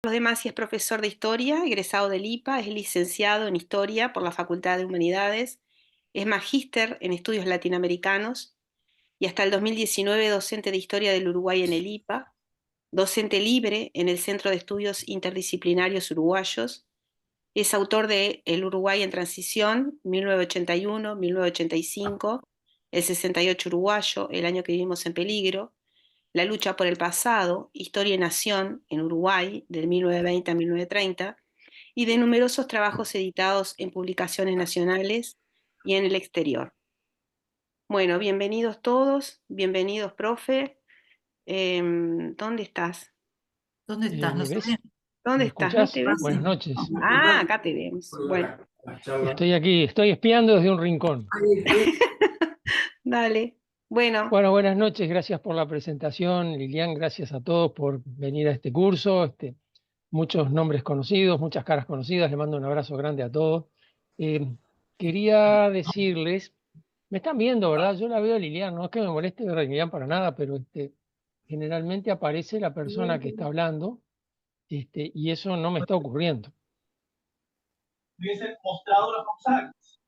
Demasi es profesor de Historia, egresado del IPA, es licenciado en Historia por la Facultad de Humanidades, es magíster en Estudios Latinoamericanos y hasta el 2019 docente de Historia del Uruguay en el IPA, docente libre en el Centro de Estudios Interdisciplinarios Uruguayos, es autor de El Uruguay en Transición, 1981-1985, El 68 Uruguayo, El año que vivimos en peligro, La lucha por el pasado, Historia y Nación en Uruguay, del 1920 a 1930, y de numerosos trabajos editados en publicaciones nacionales y en el exterior. Bueno, bienvenidos todos, bienvenidos, profe. ¿Dónde estás? ¿Dónde estás? ¿No ¿Me se ves? ve? ¿Dónde ¿Me estás? ¿No te escuchás? ves? Buenas noches. Ah, acá te vemos. Bueno, Estoy aquí, estoy espiando desde un rincón. dale. Bueno, Bueno, buenas noches, gracias por la presentación, Lilian, gracias a todos por venir a este curso. Muchos nombres conocidos, muchas caras conocidas, le mando un abrazo grande a todos. Quería decirles, me están viendo, ¿verdad? Yo la veo a Lilian, no es que me moleste ver a Lilian para nada, pero generalmente aparece la persona que está hablando, y eso no me está ocurriendo. Hubiesen mostrado los mensajes.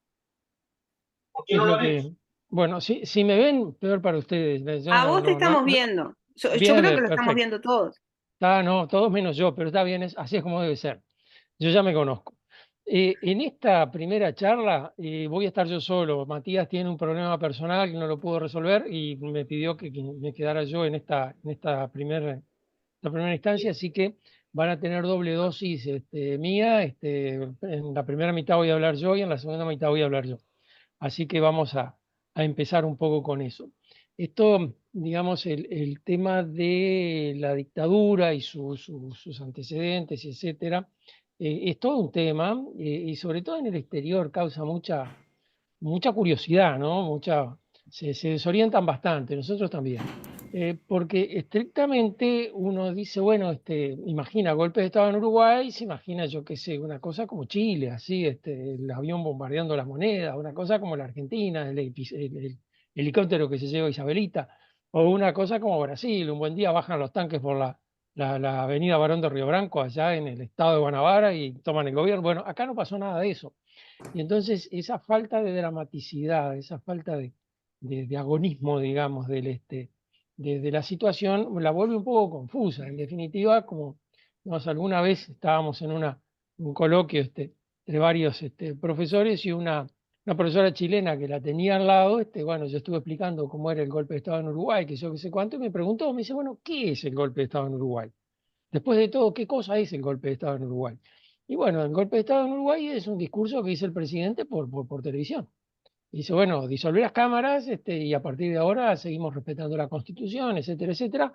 ¿Por qué Es no lo lo han hecho? que, bueno, si me ven, peor para ustedes. Yo a vos te estamos viendo. Yo bien, creo que lo estamos perfecto. viendo todos. No, todos menos yo, pero está bien, así es como debe ser. Yo ya me conozco. En esta primera charla voy a estar yo solo. Matías tiene un problema personal que no lo pudo resolver y me pidió que me quedara yo en esta primera instancia, así que van a tener doble dosis mía. En la primera mitad voy a hablar yo y en la segunda mitad voy a hablar yo. Así que vamos a empezar un poco con eso. Esto, digamos, el tema de la dictadura y sus antecedentes, etcétera, es todo un tema, y sobre todo en el exterior causa mucha curiosidad, ¿no? Se desorientan bastante, nosotros también. Porque estrictamente uno dice, bueno, imagina golpe de Estado en Uruguay, se imagina, yo qué sé, una cosa como Chile, así, el avión bombardeando las monedas, una cosa como la Argentina, el helicóptero que se lleva a Isabelita, o una cosa como Brasil, un buen día bajan los tanques por la avenida Barón de Río Branco, allá en el estado de Guanabara, y toman el gobierno. Bueno, acá no pasó nada de eso. Y entonces esa falta de dramaticidad, esa falta de agonismo, digamos, de la situación, la vuelve un poco confusa. En definitiva, como alguna vez estábamos en un coloquio entre varios profesores y una profesora chilena que la tenía al lado. Bueno, yo estuve explicando cómo era el golpe de Estado en Uruguay, que yo qué sé cuánto, y me preguntó, me dice, bueno, ¿qué es el golpe de Estado en Uruguay? Después de todo, ¿qué cosa es el golpe de Estado en Uruguay? Y bueno, el golpe de Estado en Uruguay es un discurso que dice el presidente por televisión. Dice, bueno, disolver las cámaras, y a partir de ahora seguimos respetando la Constitución, etcétera, etcétera,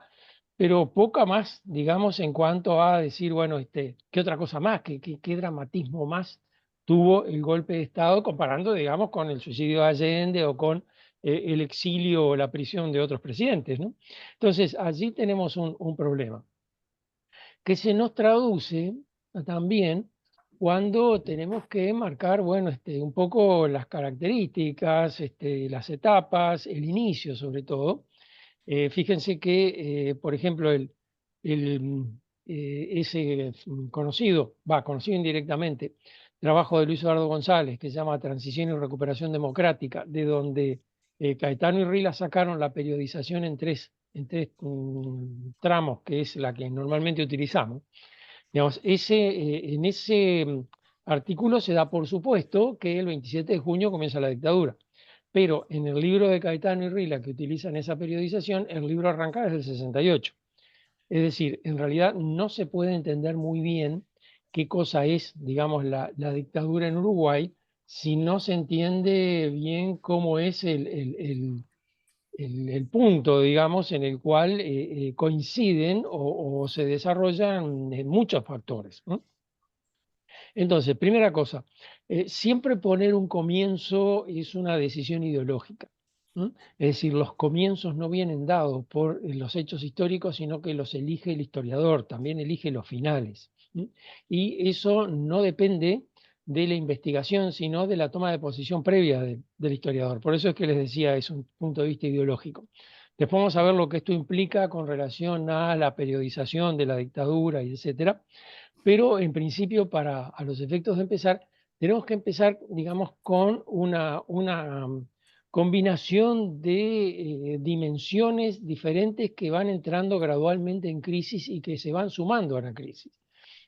pero poca más, digamos, en cuanto a decir, bueno, ¿qué otra cosa más? ¿Qué dramatismo más tuvo el golpe de Estado comparando, digamos, con el suicidio de Allende o con el exilio o la prisión de otros presidentes, ¿no? Entonces, allí tenemos un problema que se nos traduce también cuando tenemos que marcar, bueno, un poco las características, las etapas, el inicio sobre todo. Fíjense que, por ejemplo, ese conocido indirectamente, trabajo de Luis Eduardo González, que se llama Transición y Recuperación Democrática, de donde Caetano y Rila sacaron la periodización en tres tramos, que es la que normalmente utilizamos. Digamos, en ese artículo se da por supuesto que el 27 de junio comienza la dictadura. Pero en el libro de Caetano y Rila, que utilizan esa periodización, el libro arranca desde el 68. Es decir, en realidad no se puede entender muy bien qué cosa es, digamos, la dictadura en Uruguay si no se entiende bien cómo es el punto, digamos, en el cual coinciden o se desarrollan muchos factores, ¿no? Entonces, primera cosa, siempre poner un comienzo es una decisión ideológica. Es decir, los comienzos no vienen dados por los hechos históricos, sino que los elige el historiador, también elige los finales. Y eso no depende de la investigación, sino de la toma de posición previa del historiador. Por eso es que les decía, es un punto de vista ideológico. Después vamos a ver lo que esto implica con relación a la periodización de la dictadura y etcétera. Pero en principio, a los efectos de empezar, tenemos que empezar, digamos, con una combinación de dimensiones diferentes que van entrando gradualmente en crisis y que se van sumando a la crisis.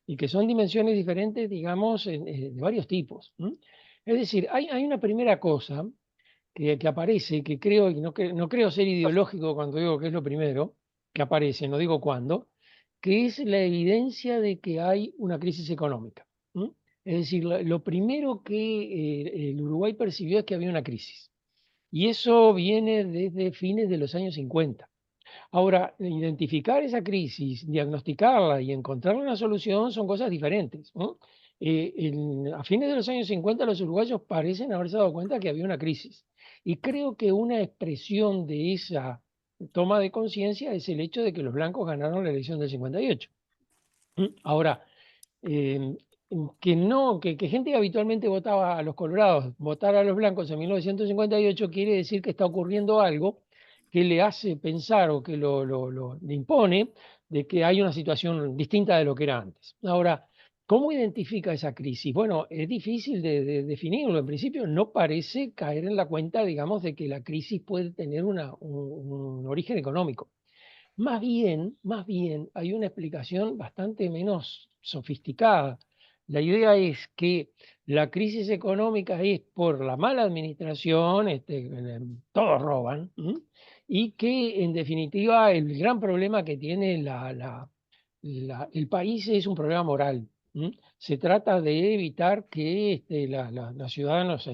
Y que son dimensiones diferentes, digamos, de varios tipos. Es decir, hay una primera cosa que aparece, que creo, y no creo ser ideológico cuando digo que es lo primero que aparece, no digo cuándo, que es la evidencia de que hay una crisis económica. Es decir, lo primero que el Uruguay percibió es que había una crisis. Y eso viene desde fines de los años 50. Ahora, identificar esa crisis, diagnosticarla y encontrar una solución son cosas diferentes, ¿no? A fines de los años 50 los uruguayos parecen haberse dado cuenta que había una crisis. Y creo que una expresión de esa toma de conciencia es el hecho de que los blancos ganaron la elección del 58. Ahora, eh, que gente que habitualmente votaba a los colorados, votara a los blancos en 1958 quiere decir que está ocurriendo algo que le hace pensar o que le impone de que hay una situación distinta de lo que era antes. Ahora, ¿cómo identifica esa crisis? Bueno, es difícil de definirlo. En principio no parece caer en la cuenta, digamos, de que la crisis puede tener un origen económico. Más bien hay una explicación bastante menos sofisticada. La idea es que la crisis económica es por la mala administración, todos roban, y que en definitiva el gran problema que tiene el país es un problema moral. Se trata de evitar que los ciudadanos,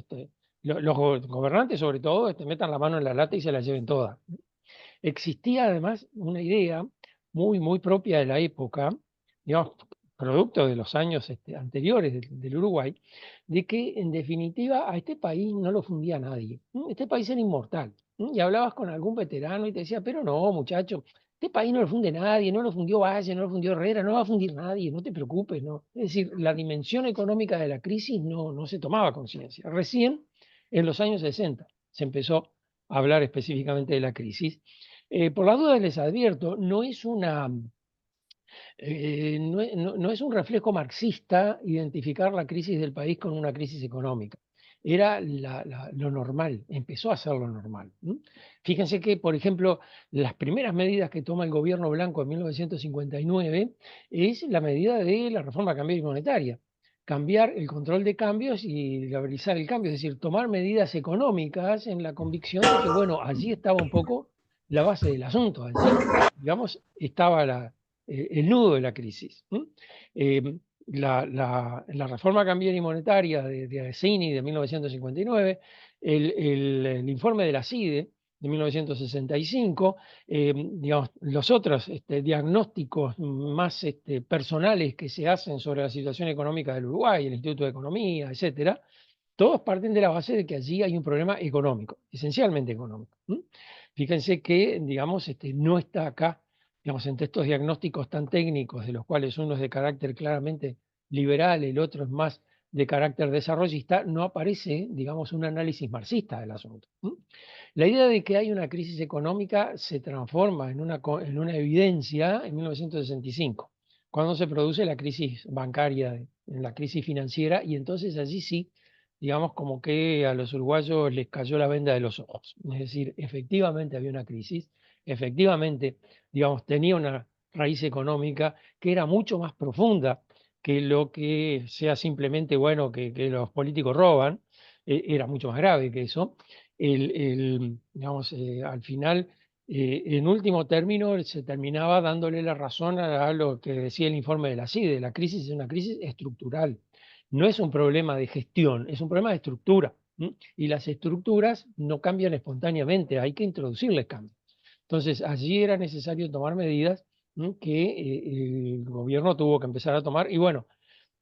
los gobernantes sobre todo, metan la mano en la lata y se la lleven toda. Existía además una idea muy propia de la época, digamos, producto de los años anteriores del Uruguay, de que en definitiva a este país no lo fundía nadie. Este país era inmortal. Y hablabas con algún veterano y te decía, pero no, muchacho, este país no lo funde nadie, no lo fundió Valle, no lo fundió Herrera, no lo va a fundir nadie, no te preocupes, ¿no? Es decir, la dimensión económica de la crisis no se tomaba conciencia. Recién en los años 60 se empezó a hablar específicamente de la crisis. Por las dudas les advierto, no es no es un reflejo marxista identificar la crisis del país con una crisis económica. Era lo normal, empezó a ser lo normal. Fíjense que, por ejemplo, las primeras medidas que toma el gobierno blanco en 1959 es la medida de la reforma cambiaria y monetaria. Cambiar el control de cambios y liberalizar el cambio, es decir, tomar medidas económicas en la convicción de que, bueno, allí estaba un poco la base del asunto, allí, digamos, estaba el nudo de la crisis. La reforma cambiaria y monetaria de Agostini de 1959, el informe de la CIDE de 1965, digamos, los otros diagnósticos más personales que se hacen sobre la situación económica del Uruguay, el Instituto de Economía, etcétera, todos parten de la base de que allí hay un problema económico, esencialmente económico. Fíjense que, digamos, no está acá, digamos, entre estos diagnósticos tan técnicos, de los cuales uno es de carácter claramente liberal, el otro es más de carácter desarrollista, no aparece, digamos, un análisis marxista del asunto. La idea de que hay una crisis económica se transforma en una evidencia en 1965, cuando se produce la crisis bancaria, la crisis financiera, y entonces allí sí, digamos, como que a los uruguayos les cayó la venda de los ojos. Es decir, efectivamente había una crisis, efectivamente, digamos, tenía una raíz económica que era mucho más profunda que lo que sea simplemente, bueno, que los políticos roban, era mucho más grave que eso. Digamos, al final, en último término, se terminaba dándole la razón a lo que decía el informe de la CIDE. La crisis es una crisis estructural. No es un problema de gestión, es un problema de estructura. Y las estructuras no cambian espontáneamente, hay que introducirles cambios. Entonces, allí era necesario tomar medidas que el gobierno tuvo que empezar a tomar. Y bueno,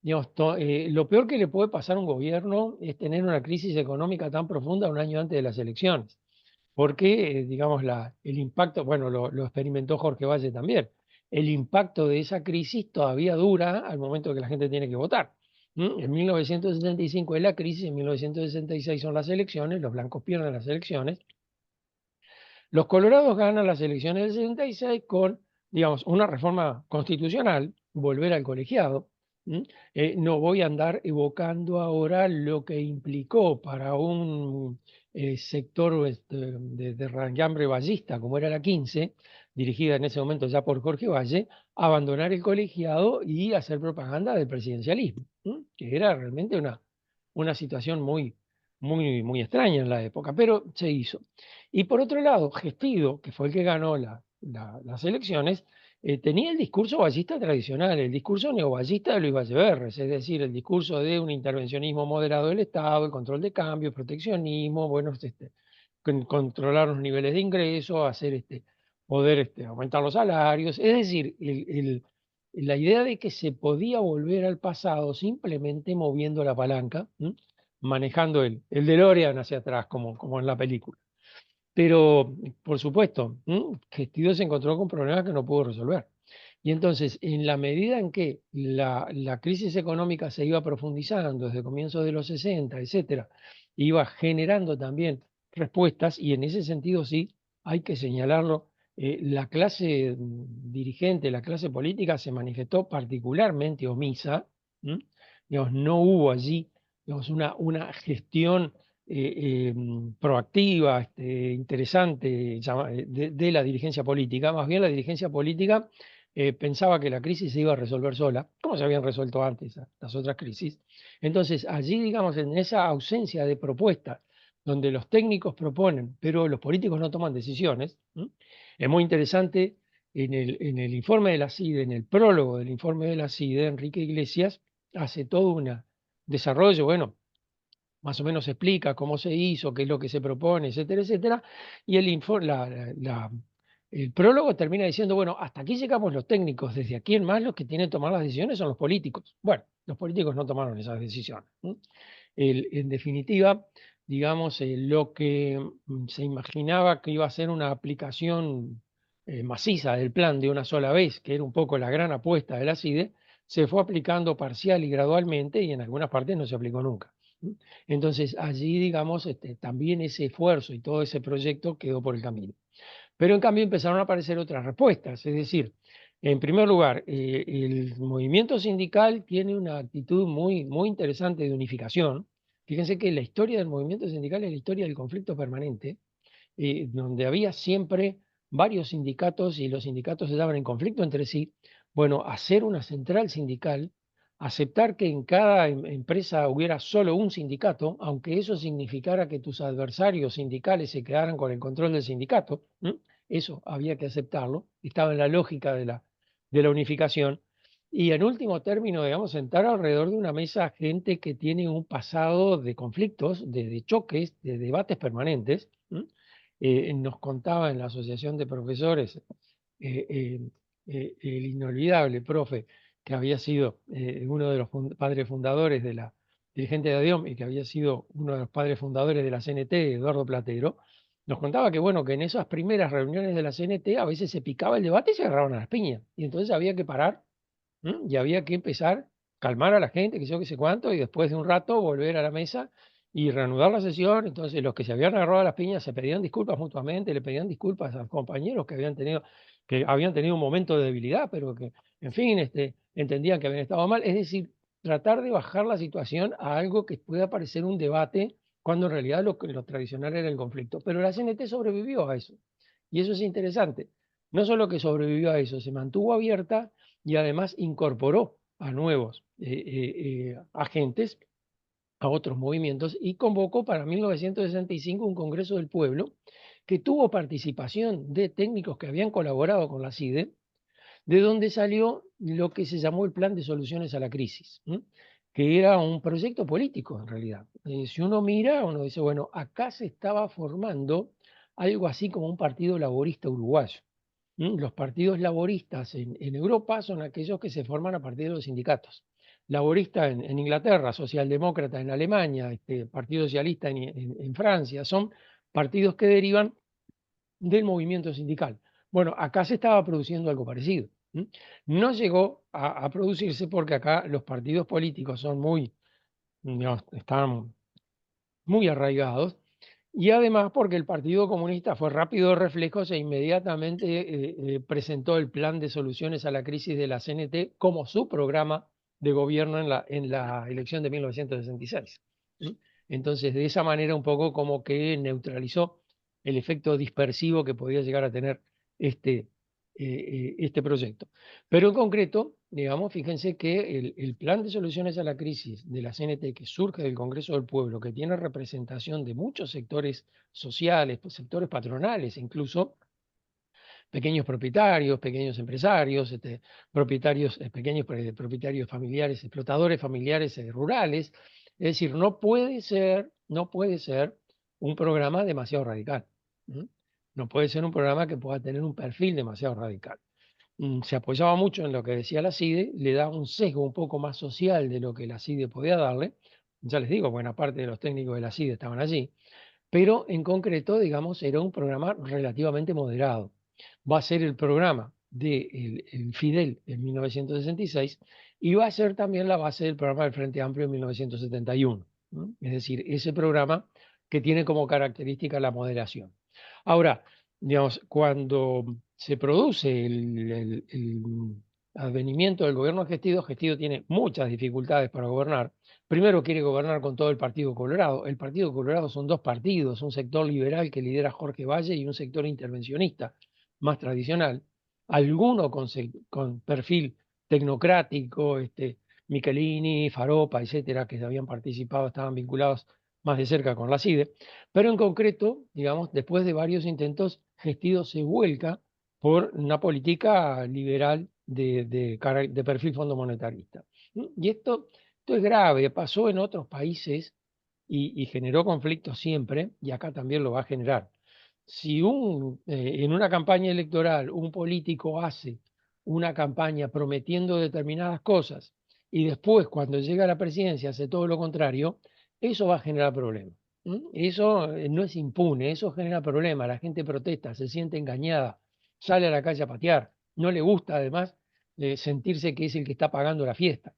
digamos, lo peor que le puede pasar a un gobierno es tener una crisis económica tan profunda un año antes de las elecciones. Porque, digamos, el impacto, bueno, lo experimentó Jorge Valle también, el impacto de esa crisis todavía dura al momento que la gente tiene que votar. En 1965 es la crisis, en 1966 son las elecciones, los blancos pierden las elecciones. Los colorados ganan las elecciones del 66 con, digamos, una reforma constitucional, volver al colegiado. No voy a andar evocando ahora lo que implicó para un sector de raigambre vallista, como era la 15, dirigida en ese momento ya por Jorge Valle, abandonar el colegiado y hacer propaganda del presidencialismo, que era realmente una situación muy extraña en la época, pero se hizo. Y por otro lado, Gestido, que fue el que ganó las elecciones, tenía el discurso vallista tradicional, el discurso neovallista de Luis Valleverres, es decir, el discurso de un intervencionismo moderado del Estado, el control de cambio, proteccionismo, bueno, controlar los niveles de ingreso, poder aumentar los salarios, es decir, la idea de que se podía volver al pasado simplemente moviendo la palanca, manejando el DeLorean hacia atrás, como en la película. Pero, por supuesto, Gestido se encontró con problemas que no pudo resolver. Y entonces, en la medida en que la crisis económica se iba profundizando desde comienzos de los 60, etcétera, iba generando también respuestas, y en ese sentido sí, hay que señalarlo, la clase dirigente, la clase política se manifestó particularmente omisa, digamos, no hubo allí, digamos, una gestión proactiva, interesante de la dirigencia política. Más bien la dirigencia política pensaba que la crisis se iba a resolver sola, como se habían resuelto antes las otras crisis. Entonces, allí, digamos, en esa ausencia de propuestas, donde los técnicos proponen, pero los políticos no toman decisiones, es muy interesante en el informe de la CIDE, en el prólogo del informe de la CIDE, Enrique Iglesias hace todo un desarrollo, bueno, más o menos explica cómo se hizo, qué es lo que se propone, etcétera, etcétera, y el prólogo termina diciendo, bueno, hasta aquí llegamos los técnicos, desde aquí en más los que tienen que tomar las decisiones son los políticos. Bueno, los políticos no tomaron esas decisiones. En definitiva, digamos, lo que se imaginaba que iba a ser una aplicación maciza del plan de una sola vez, que era un poco la gran apuesta de la CIDE, se fue aplicando parcial y gradualmente y en algunas partes no se aplicó nunca. Entonces, allí, digamos, también ese esfuerzo y todo ese proyecto quedó por el camino. Pero en cambio empezaron a aparecer otras respuestas, es decir, en primer lugar, el movimiento sindical tiene una actitud muy interesante de unificación. Fíjense que la historia del movimiento sindical es la historia del conflicto permanente, donde había siempre varios sindicatos y los sindicatos estaban en conflicto entre sí. Bueno, hacer una central sindical, aceptar que en cada empresa hubiera solo un sindicato, aunque eso significara que tus adversarios sindicales se quedaran con el control del sindicato, eso había que aceptarlo, estaba en la lógica de la unificación. Y en último término, digamos, sentar alrededor de una mesa gente que tiene un pasado de conflictos, de choques, de debates permanentes. Nos contaba en la Asociación de Profesores el inolvidable profe que había sido uno de los padres fundadores de la dirigente de ADIOM y que había sido uno de los padres fundadores de la CNT, Eduardo Platero, nos contaba que, bueno, que en esas primeras reuniones de la CNT a veces se picaba el debate y se agarraban a las piñas. Y entonces había que parar y había que empezar, calmar a la gente, que sé yo, que sé cuánto, y después de un rato volver a la mesa y reanudar la sesión. Entonces los que se habían agarrado a las piñas se pedían disculpas mutuamente, le pedían disculpas a los compañeros que habían tenido un momento de debilidad, pero que, en fin, entendían que habían estado mal. Es decir, tratar de bajar la situación a algo que pueda parecer un debate, cuando en realidad lo tradicional era el conflicto. Pero la CNT sobrevivió a eso. Y eso es interesante. No solo que sobrevivió a eso, se mantuvo abierta y además incorporó a nuevos agentes, a otros movimientos, y convocó para 1965 un Congreso del Pueblo que tuvo participación de técnicos que habían colaborado con la CIDE, de donde salió lo que se llamó el Plan de Soluciones a la Crisis, que era un proyecto político en realidad. Si uno mira, uno dice, bueno, acá se estaba formando algo así como un partido laborista uruguayo. Los partidos laboristas en Europa son aquellos que se forman a partir de los sindicatos. Laborista en Inglaterra, socialdemócrata en Alemania, Partido Socialista en Francia, son partidos que derivan del movimiento sindical. Bueno, acá se estaba produciendo algo parecido. No llegó a producirse porque acá los partidos políticos son digamos, están muy arraigados, y además porque el Partido Comunista fue rápido de reflejos e inmediatamente presentó el plan de soluciones a la crisis de la CNT como su programa de gobierno en la elección de 1966. ¿Sí? Entonces, de esa manera un poco como que neutralizó el efecto dispersivo que podía llegar a tener este proyecto. Pero en concreto, digamos, fíjense que el plan de soluciones a la crisis de la CNT que surge del Congreso del Pueblo, que tiene representación de muchos sectores sociales, sectores patronales, incluso pequeños propietarios, pequeños empresarios, propietarios, pequeños propietarios familiares, explotadores familiares rurales. Es decir, no puede ser un programa demasiado radical. No puede ser un programa que pueda tener un perfil demasiado radical. Se apoyaba mucho en lo que decía la CIDE, le da un sesgo un poco más social de lo que la CIDE podía darle. Ya les digo, buena parte de los técnicos de la CIDE estaban allí, pero en concreto, digamos, era un programa relativamente moderado. Va a ser el programa del el Fidel en 1966 y va a ser también la base del programa del Frente Amplio en 1971. ¿No? Es decir, ese programa que tiene como característica la moderación. Ahora, digamos, cuando se produce el advenimiento del gobierno Gestido, Gestido tiene muchas dificultades para gobernar. Primero quiere gobernar con todo el Partido Colorado. El Partido Colorado son dos partidos, un sector liberal que lidera Jorge Valle y un sector intervencionista más tradicional. Alguno con perfil tecnocrático, Michelini, Faropa, etcétera, que habían participado, estaban vinculados más de cerca con la CIDE. Pero en concreto, digamos, después de varios intentos, Gestido se vuelca por una política liberal de perfil fondo monetarista. Y esto es grave, pasó en otros países y generó conflictos siempre, y acá también lo va a generar. Si en una campaña electoral un político hace una campaña prometiendo determinadas cosas y después cuando llega a la presidencia hace todo lo contrario, eso va a generar problemas. Eso no es impune, eso genera problemas, la gente protesta, se siente engañada, sale a la calle a patear, no le gusta además sentirse que es el que está pagando la fiesta.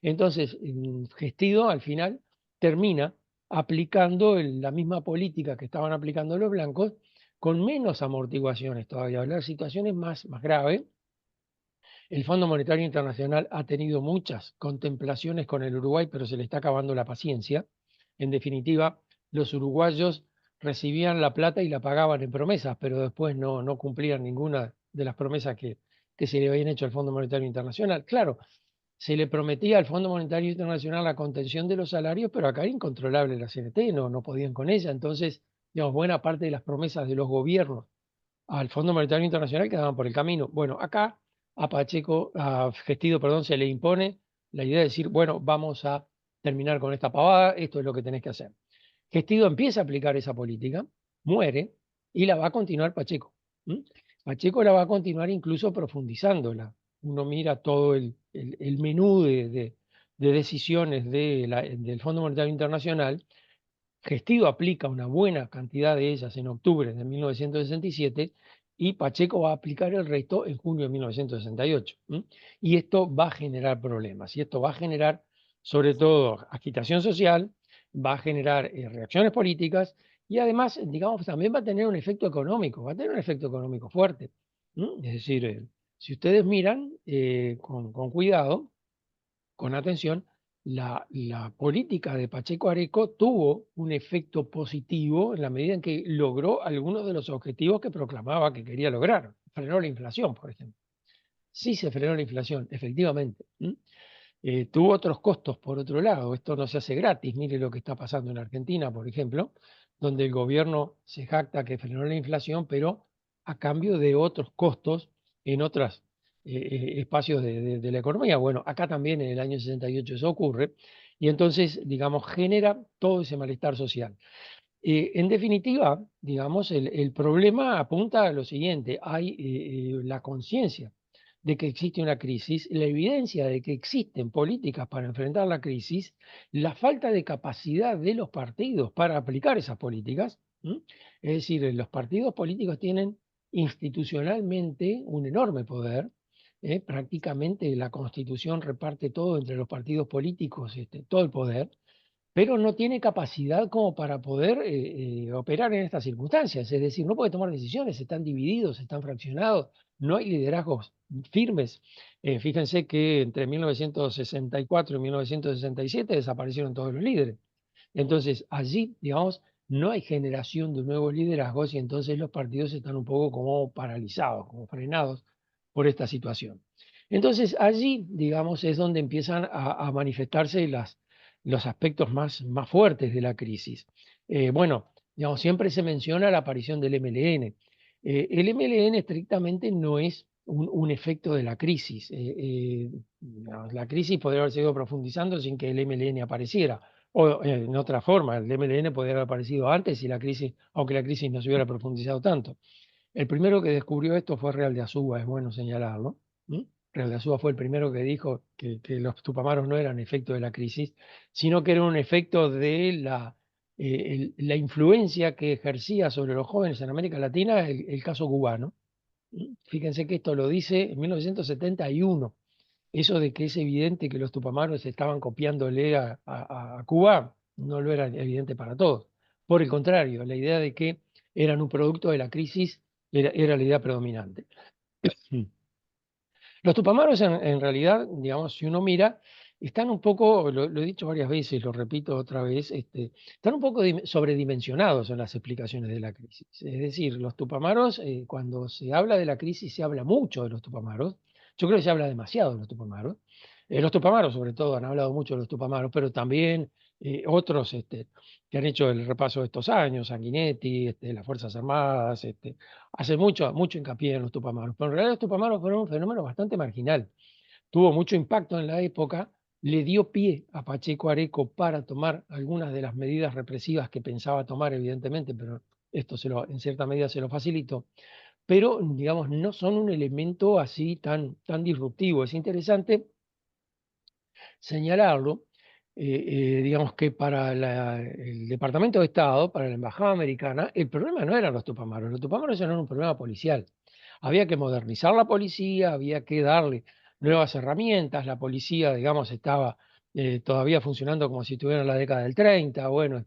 Entonces, Gestido al final termina aplicando la misma política que estaban aplicando los blancos, con menos amortiguaciones todavía. Las situaciones más graves. El Fondo Monetario Internacional ha tenido muchas contemplaciones con el Uruguay, pero se le está acabando la paciencia. En definitiva, los uruguayos recibían la plata y la pagaban en promesas, pero después no cumplían ninguna de las promesas que se le habían hecho al Fondo Monetario Internacional. Claro, se le prometía al Fondo Monetario Internacional la contención de los salarios, pero acá era incontrolable la CNT, no podían con ella. Entonces, digamos, buena parte de las promesas de los gobiernos al Fondo Monetario Internacional quedaban por el camino. Bueno, acá a Gestido, perdón, se le impone la idea de decir, bueno, vamos a terminar con esta pavada, esto es lo que tenés que hacer. Gestido empieza a aplicar esa política, muere y la va a continuar Pacheco. Pacheco la va a continuar incluso profundizándola. Uno mira todo el menú de decisiones del Fondo Monetario Internacional. Gestido aplica una buena cantidad de ellas en octubre de 1967 y Pacheco va a aplicar el resto en junio de 1968. Y esto va a generar problemas, y esto va a generar sobre todo agitación social, va a generar reacciones políticas y además, digamos, también va a tener un efecto económico, va a tener un efecto económico fuerte. Es decir, si ustedes miran con cuidado, con atención, la política de Pacheco Areco tuvo un efecto positivo en la medida en que logró algunos de los objetivos que proclamaba que quería lograr. Frenó la inflación, por ejemplo. Sí se frenó la inflación, efectivamente. Tuvo otros costos, por otro lado. Esto no se hace gratis. Mire lo que está pasando en Argentina, por ejemplo, donde el gobierno se jacta que frenó la inflación, pero a cambio de otros costos en otros espacios de la economía. Bueno, acá también en el año 68 eso ocurre, y entonces, digamos, genera todo ese malestar social. En definitiva, digamos, el problema apunta a lo siguiente: hay la conciencia de que existe una crisis, la evidencia de que existen políticas para enfrentar la crisis, la falta de capacidad de los partidos para aplicar esas políticas. Es decir, los partidos políticos tienen institucionalmente un enorme poder. Prácticamente la Constitución reparte todo entre los partidos políticos, todo el poder. pero no tiene capacidad como para poder operar en estas circunstancias. Es decir, no puede tomar decisiones, están divididos, están fraccionados, no hay liderazgos firmes. Fíjense que entre 1964 y 1967 desaparecieron todos los líderes. Entonces, allí, digamos, no hay generación de nuevos liderazgos y entonces los partidos están un poco como paralizados, como frenados por esta situación. Entonces, allí, digamos, es donde empiezan a manifestarse los aspectos más fuertes de la crisis. Bueno, digamos, siempre se menciona la aparición del MLN. El MLN estrictamente no es un efecto de la crisis. La crisis podría haber seguido profundizando sin que el MLN apareciera. O en otra forma, el MLN podría haber aparecido antes y la crisis, aunque la crisis no se hubiera profundizado tanto. El primero que descubrió esto fue Real de Azúa, es bueno señalarlo. ¿Mm? Real de Azúa fue el primero que dijo que los Tupamaros no eran efecto de la crisis, sino que era un efecto de la influencia que ejercía sobre los jóvenes en América Latina el caso cubano. Fíjense que esto lo dice en 1971. Eso de que es evidente que los tupamaros estaban copiándole a Cuba, no lo era evidente para todos. Por el contrario, la idea de que eran un producto de la crisis era la idea predominante. Los tupamaros en realidad, digamos, si uno mira, están un poco, lo he dicho varias veces, lo repito otra vez, están un poco sobredimensionados en las explicaciones de la crisis. Es decir, los tupamaros, cuando se habla de la crisis, se habla mucho de los tupamaros. Yo creo que se habla demasiado de los tupamaros. Los tupamaros, sobre todo, han hablado mucho de los tupamaros, pero también otros que han hecho el repaso de estos años, Sanguinetti, las Fuerzas Armadas, hace mucho hincapié en los tupamaros. Pero en realidad los tupamaros fueron un fenómeno bastante marginal. Tuvo mucho impacto en la época, le dio pie a Pacheco Areco para tomar algunas de las medidas represivas que pensaba tomar, evidentemente, pero esto en cierta medida se lo facilitó. Pero, digamos, no son un elemento así tan disruptivo. Es interesante señalarlo, digamos que para el Departamento de Estado, para la Embajada Americana, el problema no eran los tupamaros eran un problema policial. Había que modernizar la policía, había que darle nuevas herramientas, la policía, digamos, estaba todavía funcionando como si estuviera en la década del 30, bueno,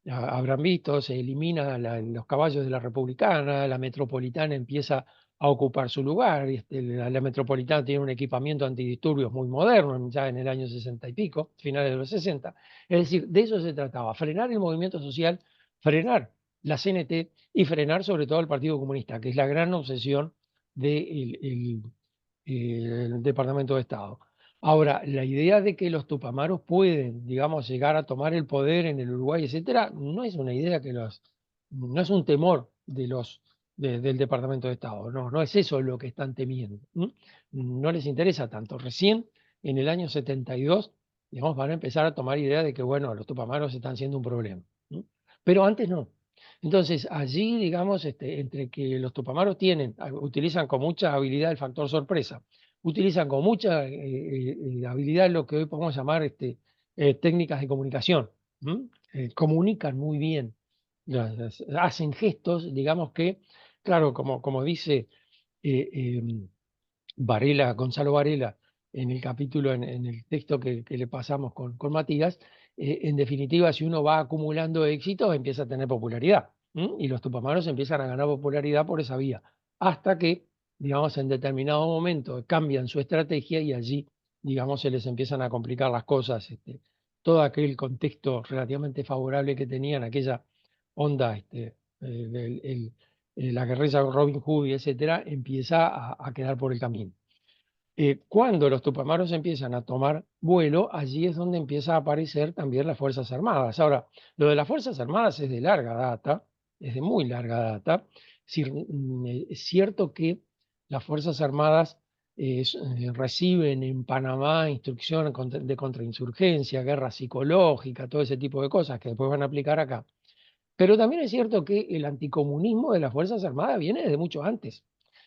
habrán visto, se elimina los caballos de la republicana, la metropolitana empieza a ocupar su lugar. La metropolitana tiene un equipamiento antidisturbios muy moderno, ya en el año 60 y pico, finales de los 60. Es decir, de eso se trataba, frenar el movimiento social, frenar la CNT y frenar sobre todo el Partido Comunista, que es la gran obsesión del Departamento de Estado. Ahora, la idea de que los tupamaros pueden, digamos, llegar a tomar el poder en el Uruguay, etcétera, no es una idea no es un temor del Departamento de Estado. No es eso lo que están temiendo. No les interesa tanto. Recién en el año 72, digamos, van a empezar a tomar idea de que, bueno, los tupamaros están siendo un problema. Pero antes no. Entonces, allí, digamos, entre que los tupamaros utilizan con mucha habilidad el factor sorpresa, utilizan con mucha habilidad lo que hoy podemos llamar técnicas de comunicación. Comunican muy bien, hacen gestos, digamos que, claro, como dice Gonzalo Varela, en el capítulo, en el texto que le pasamos con Matías, en definitiva, si uno va acumulando éxitos, empieza a tener popularidad. Y los tupamaros empiezan a ganar popularidad por esa vía, hasta que, digamos, en determinado momento cambian su estrategia y allí, digamos, se les empiezan a complicar las cosas. Todo aquel contexto relativamente favorable que tenían, aquella onda, la guerrilla Robin Hood, etcétera, empieza a quedar por el camino. Cuando los tupamaros empiezan a tomar vuelo, allí es donde empieza a aparecer también las Fuerzas Armadas. Ahora, lo de las Fuerzas Armadas es de larga data, es de muy larga data. Es cierto que las Fuerzas Armadas reciben en Panamá instrucciones de contrainsurgencia, guerra psicológica, todo ese tipo de cosas que después van a aplicar acá. Pero también es cierto que el anticomunismo de las Fuerzas Armadas viene desde mucho antes.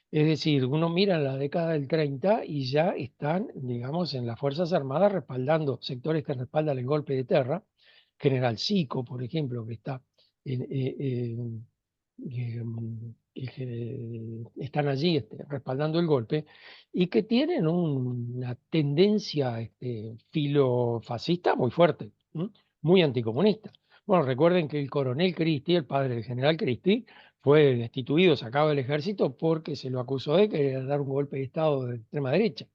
Es decir, uno mira en la década del 30 y ya están, digamos, en las Fuerzas Armadas respaldando sectores que respaldan el golpe de terra. General Zico, por ejemplo, que está están allí respaldando el golpe y que tienen una tendencia filofascista muy fuerte. muy anticomunista. Bueno, recuerden que el coronel Christie, el padre del general Christie, fue destituido, sacado del ejército porque se lo acusó de querer dar un golpe de Estado de extrema derecha.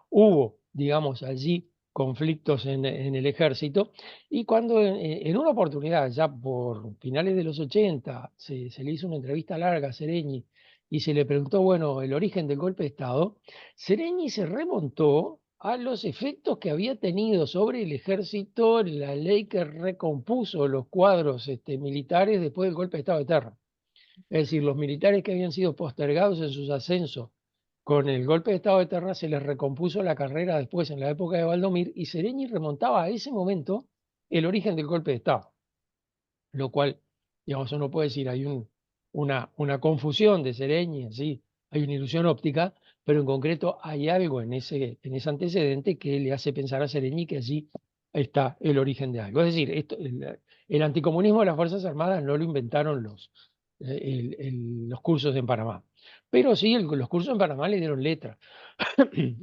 Hubo, digamos, allí conflictos en el ejército, y cuando en una oportunidad, ya por finales de los 80, se le hizo una entrevista larga a Seregni y se le preguntó, bueno, el origen del golpe de Estado, Seregni se remontó a los efectos que había tenido sobre el ejército la ley que recompuso los cuadros militares después del golpe de Estado de Terra. Es decir, los militares que habían sido postergados en sus ascensos con el golpe de Estado de Terra se les recompuso la carrera después en la época de Valdomir, y Seregni remontaba a ese momento el origen del golpe de Estado. Lo cual, digamos, uno puede decir, hay una confusión de Seregni, ¿sí? Hay una ilusión óptica, pero en concreto hay algo en ese antecedente que le hace pensar a Seregni que allí está el origen de algo. Es decir, el anticomunismo de las Fuerzas Armadas no lo inventaron los cursos en Panamá, pero sí los cursos en Panamá le dieron letra.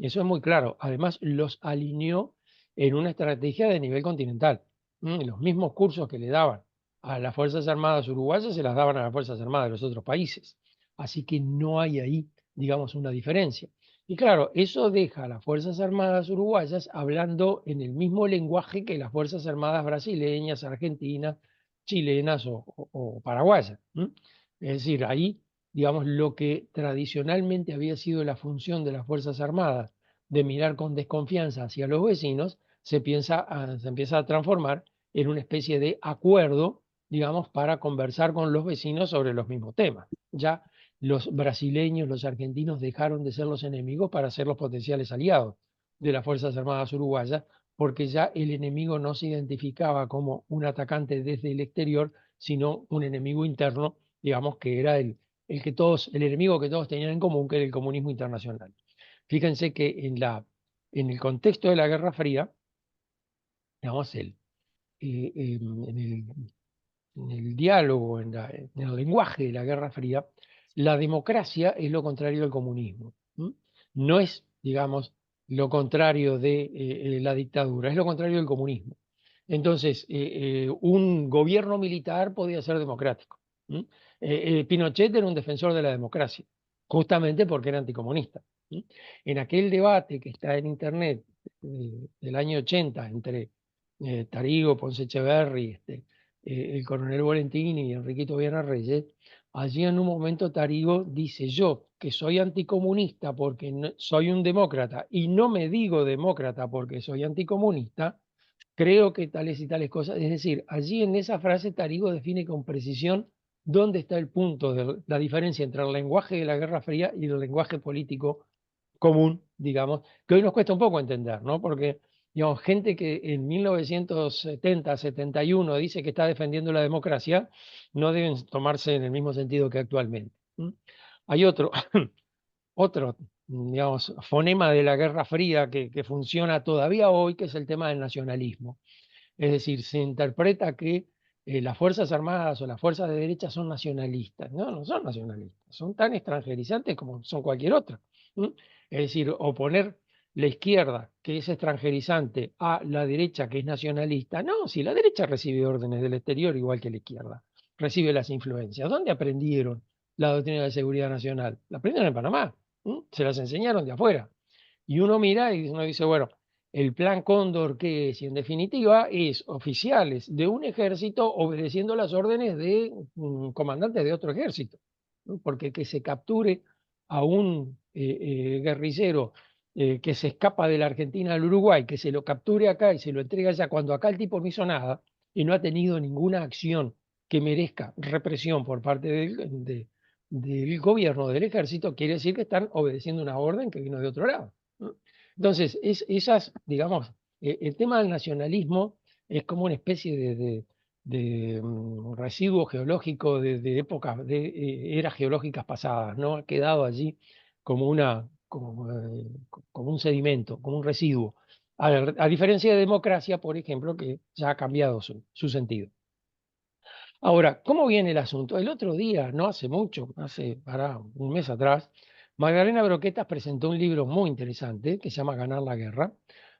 Eso es muy claro. Además, los alineó en una estrategia de nivel continental. Los mismos cursos que le daban a las Fuerzas Armadas uruguayas se las daban a las Fuerzas Armadas de los otros países. Así que no hay ahí, digamos, una diferencia. Y claro, eso deja a las Fuerzas Armadas uruguayas hablando en el mismo lenguaje que las Fuerzas Armadas brasileñas, argentinas, chilenas o paraguayas. Es decir, ahí, digamos, lo que tradicionalmente había sido la función de las Fuerzas Armadas, de mirar con desconfianza hacia los vecinos, se empieza a transformar en una especie de acuerdo, digamos, para conversar con los vecinos sobre los mismos temas. Ya los brasileños, los argentinos dejaron de ser los enemigos para ser los potenciales aliados de las Fuerzas Armadas uruguayas, porque ya el enemigo no se identificaba como un atacante desde el exterior, sino un enemigo interno, digamos, que era el enemigo que todos tenían en común, que era el comunismo internacional. Fíjense que en el contexto de la Guerra Fría, digamos, en el diálogo, en el lenguaje de la Guerra Fría, la democracia es lo contrario del comunismo. No es, digamos, lo contrario de la dictadura, es lo contrario del comunismo. Entonces, un gobierno militar podía ser democrático. Pinochet era un defensor de la democracia, justamente porque era anticomunista. En aquel debate que está en Internet del año 80 entre Tarigo, Ponce Echeverri, el coronel Volentini y Enriquito Viana Reyes, allí en un momento Tarigo dice: yo, que soy anticomunista porque soy un demócrata y no me digo demócrata porque soy anticomunista, creo que tales y tales cosas. Es decir, allí en esa frase Tarigo define con precisión dónde está el punto de la diferencia entre el lenguaje de la Guerra Fría y el lenguaje político común, digamos, que hoy nos cuesta un poco entender, ¿no? Porque, digamos, gente que en 1970, 71 dice que está defendiendo la democracia, no deben tomarse en el mismo sentido que actualmente. Hay otro, digamos, fonema de la Guerra Fría que funciona todavía hoy, que es el tema del nacionalismo. Es decir, se interpreta que las Fuerzas Armadas o las fuerzas de derecha son nacionalistas. No, no son nacionalistas, son tan extranjerizantes como son cualquier otra. Es decir, oponer la izquierda, que es extranjerizante, a la derecha, que es nacionalista. No, si la derecha recibe órdenes del exterior igual que la izquierda, recibe las influencias. ¿Dónde aprendieron la doctrina de seguridad nacional? La aprendieron en Panamá, se las enseñaron de afuera. Y uno mira y uno dice, bueno, el plan Cóndor, que es, y en definitiva, es oficiales de un ejército obedeciendo las órdenes de comandantes de otro ejército, ¿no? Porque que se capture a un guerrillero que se escapa de la Argentina al Uruguay, que se lo capture acá y se lo entregue allá, cuando acá el tipo no hizo nada y no ha tenido ninguna acción que merezca represión por parte del gobierno, del ejército, quiere decir que están obedeciendo una orden que vino de otro lado. Entonces, digamos, el tema del nacionalismo es como una especie de residuo geológico de épocas, de eras geológicas pasadas, ¿no? Ha quedado allí como como un sedimento, como un residuo. A diferencia de democracia, por ejemplo, que ya ha cambiado su sentido. Ahora, ¿cómo viene el asunto? El otro día, no hace mucho, para un mes atrás, Magdalena Broquetas presentó un libro muy interesante que se llama Ganar la Guerra,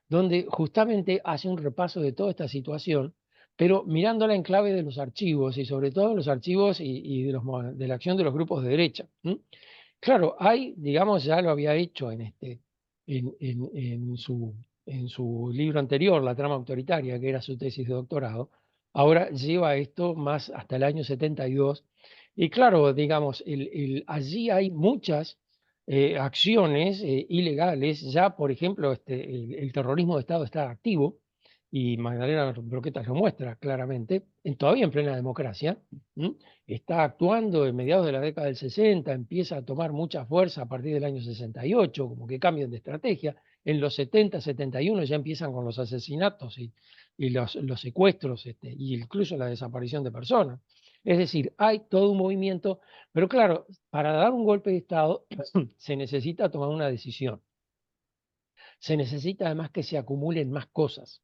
donde justamente hace un repaso de toda esta situación pero mirándola en clave de los archivos y sobre todo los archivos y de la acción de los grupos de derecha. Claro, hay, digamos, ya lo había hecho en su libro anterior, La trama autoritaria, que era su tesis de doctorado. Ahora lleva esto más hasta el año 72. Y claro, digamos, allí hay muchas acciones ilegales. Ya, por ejemplo, el terrorismo de Estado está activo y Magdalena Broqueta lo muestra claramente, todavía en plena democracia. Está actuando en mediados de la década del 60, empieza a tomar mucha fuerza a partir del año 68, como que cambian de estrategia. En los 70, 71 ya empiezan con los asesinatos y los secuestros y incluso la desaparición de personas. Es decir, hay todo un movimiento, pero claro, para dar un golpe de Estado se necesita tomar una decisión. Se necesita además que se acumulen más cosas.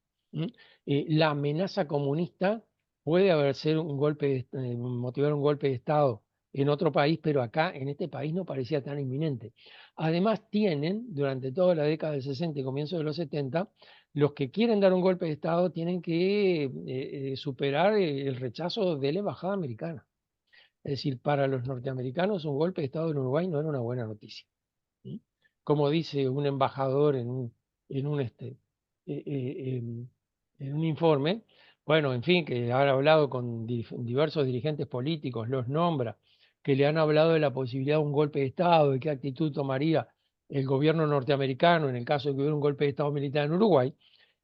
La amenaza comunista puede motivar un golpe de Estado en otro país, pero acá, en este país, no parecía tan inminente. Además, durante toda la década del 60 y comienzo de los 70, los que quieren dar un golpe de Estado tienen que superar el rechazo de la embajada americana. Es decir, para los norteamericanos un golpe de Estado en Uruguay no era una buena noticia. Como dice un embajador en un, este, en un informe, bueno, en fin, que han hablado con diversos dirigentes políticos, los nombra, que le han hablado de la posibilidad de un golpe de Estado, de qué actitud tomaría el gobierno norteamericano en el caso de que hubiera un golpe de Estado militar en Uruguay,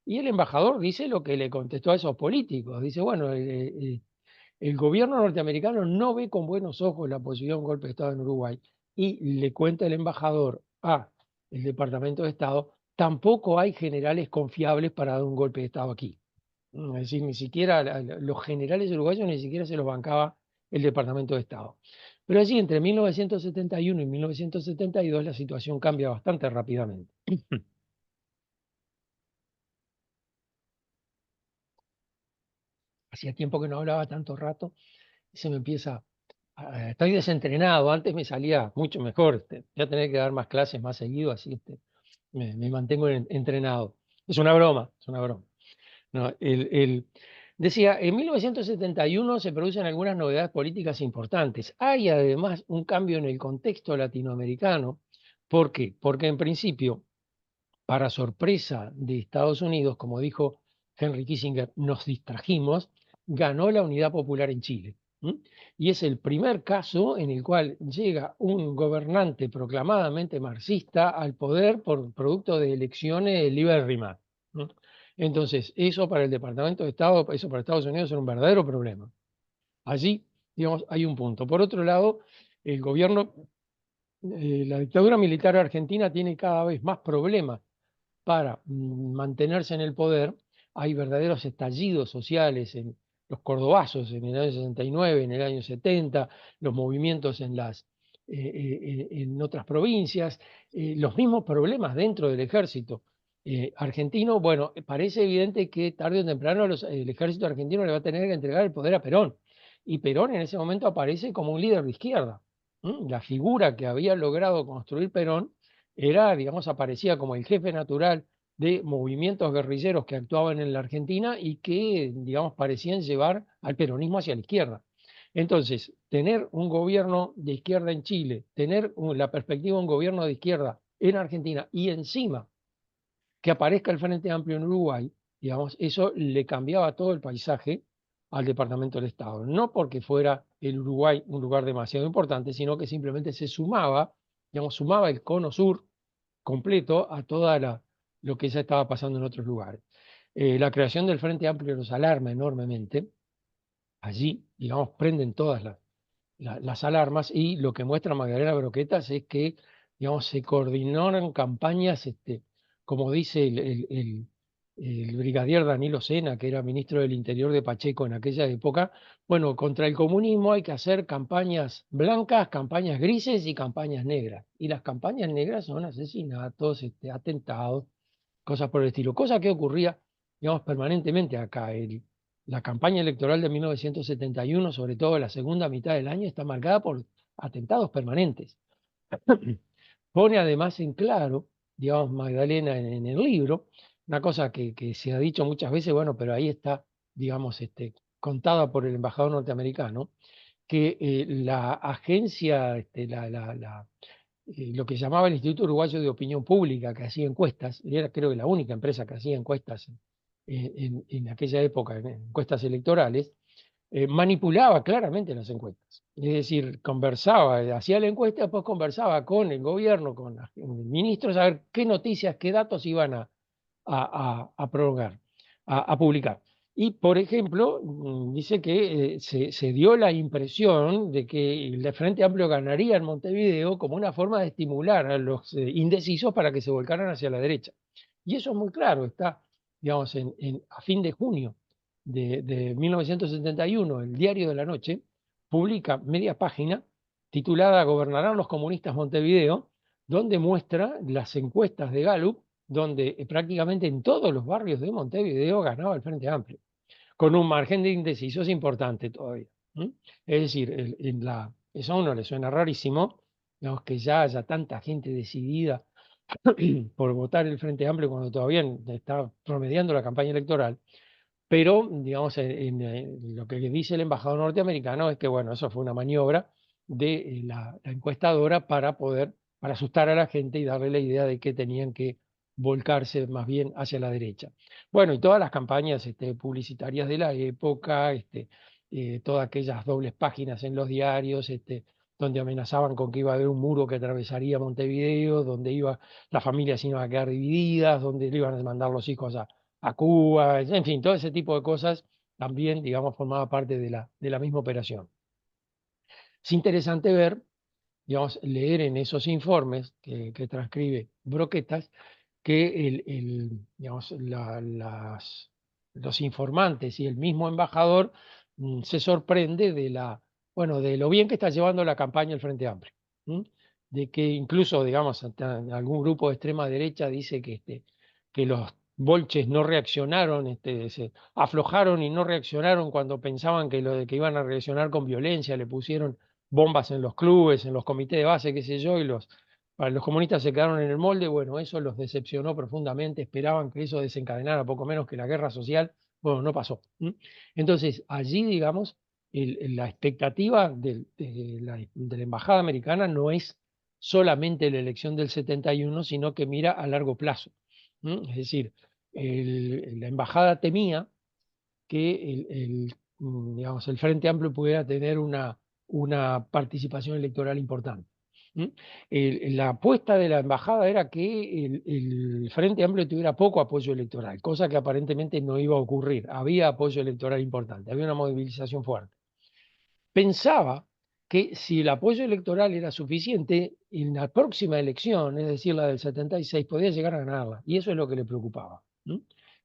y el embajador dice lo que le contestó a esos políticos, dice, bueno, el gobierno norteamericano no ve con buenos ojos la posibilidad de un golpe de Estado en Uruguay, y le cuenta el embajador el Departamento de Estado, tampoco hay generales confiables para dar un golpe de Estado aquí. Es decir, ni siquiera los generales uruguayos ni siquiera se los bancaba el Departamento de Estado. Pero allí entre 1971 y 1972 la situación cambia bastante rápidamente. Hacía tiempo que no hablaba tanto rato y se me empieza... Estoy desentrenado, antes me salía mucho mejor. Voy a tener que dar más clases más seguido, así me mantengo entrenado. Es una broma, es una broma. No, decía, en 1971 se producen algunas novedades políticas importantes. Hay además un cambio en el contexto latinoamericano. ¿Por qué? Porque en principio, para sorpresa de Estados Unidos, como dijo Henry Kissinger, nos distrajimos, ganó la Unidad Popular en Chile. Y es el primer caso en el cual llega un gobernante proclamadamente marxista al poder por producto de elecciones libérrimas. Entonces, eso para el Departamento de Estado, eso para Estados Unidos era un verdadero problema. Allí, digamos, hay un punto. Por otro lado, el gobierno, la dictadura militar argentina tiene cada vez más problemas para mantenerse en el poder. Hay verdaderos estallidos sociales en los cordobazos en el año 69, en el año 70, los movimientos en otras provincias, los mismos problemas dentro del ejército argentino. Bueno, parece evidente que tarde o temprano el ejército argentino le va a tener que entregar el poder a Perón. Y Perón en ese momento aparece como un líder de izquierda. La figura que había logrado construir Perón digamos, aparecía como el jefe natural de movimientos guerrilleros que actuaban en la Argentina y que, digamos, parecían llevar al peronismo hacia la izquierda. Entonces, tener un gobierno de izquierda en Chile, tener la perspectiva de un gobierno de izquierda en Argentina y encima que aparezca el Frente Amplio en Uruguay, digamos, eso le cambiaba todo el paisaje al Departamento del Estado. No porque fuera el Uruguay un lugar demasiado importante, sino que simplemente sumaba el cono sur completo a lo que ya estaba pasando en otros lugares. La creación del Frente Amplio nos alarma enormemente. Allí, digamos, prenden todas las alarmas y lo que muestra Magdalena Broquetas es que, digamos, se coordinaron campañas, como dice el brigadier Danilo Sena, que era ministro del Interior de Pacheco en aquella época, bueno, contra el comunismo hay que hacer campañas blancas, campañas grises y campañas negras. Y las campañas negras son asesinatos, atentados, cosas por el estilo. Cosa que ocurría, digamos, permanentemente acá. La campaña electoral de 1971, sobre todo la segunda mitad del año, está marcada por atentados permanentes. Pone además en claro, digamos, Magdalena en el libro, una cosa que se ha dicho muchas veces, bueno, pero ahí está digamos, contada por el embajador norteamericano, que la agencia, lo que llamaba el Instituto Uruguayo de Opinión Pública, que hacía encuestas, y era creo que la única empresa que hacía encuestas en aquella época, en encuestas electorales, manipulaba claramente las encuestas. Es decir, conversaba, hacía la encuesta, después conversaba con el gobierno, con los ministros, a ver qué noticias, qué datos iban a prolongar, a publicar. Y, por ejemplo, dice que se dio la impresión de que el Frente Amplio ganaría en Montevideo como una forma de estimular a los indecisos para que se volcaran hacia la derecha. Y eso es muy claro, está, digamos, a fin de junio de 1971, el Diario de la Noche publica media página titulada ¿Gobernarán los comunistas Montevideo?, donde muestra las encuestas de Gallup, donde prácticamente en todos los barrios de Montevideo ganaba el Frente Amplio, con un margen de indecisos importante todavía. Es decir, eso a uno le suena rarísimo, digamos, que ya haya tanta gente decidida por votar el Frente Amplio cuando todavía está promediando la campaña electoral, pero, digamos, lo que dice el embajador norteamericano es que, bueno, eso fue una maniobra de la encuestadora para asustar a la gente y darle la idea de que tenían que volcarse más bien hacia la derecha. Bueno, y todas las campañas publicitarias de la época, todas aquellas dobles páginas en los diarios, donde amenazaban con que iba a haber un muro que atravesaría Montevideo, donde las familias iban a quedar divididas, donde le iban a mandar los hijos a Cuba, en fin, todo ese tipo de cosas también, digamos, formaba parte de la misma operación. Es interesante ver, digamos, leer en esos informes que transcribe Broquetas, que digamos, los informantes y el mismo embajador se sorprende bueno, de lo bien que está llevando la campaña el Frente Amplio. De que incluso, digamos, algún grupo de extrema derecha dice que los bolches no reaccionaron, se aflojaron y no reaccionaron cuando pensaban que iban a reaccionar con violencia, le pusieron bombas en los clubes, en los comités de base, qué sé yo, y los comunistas se quedaron en el molde. Bueno, eso los decepcionó profundamente, esperaban que eso desencadenara poco menos que la guerra social. Bueno, no pasó. Entonces, allí, digamos, la expectativa de la embajada americana no es solamente la elección del 71, sino que mira a largo plazo. Es decir, la embajada temía que digamos, el Frente Amplio pudiera tener una participación electoral importante. La apuesta de la embajada era que el Frente Amplio tuviera poco apoyo electoral, cosa que aparentemente no iba a ocurrir. Había apoyo electoral importante, había una movilización fuerte. Pensaba que si el apoyo electoral era suficiente, en la próxima elección, es decir, la del 76, podía llegar a ganarla. Y eso es lo que le preocupaba.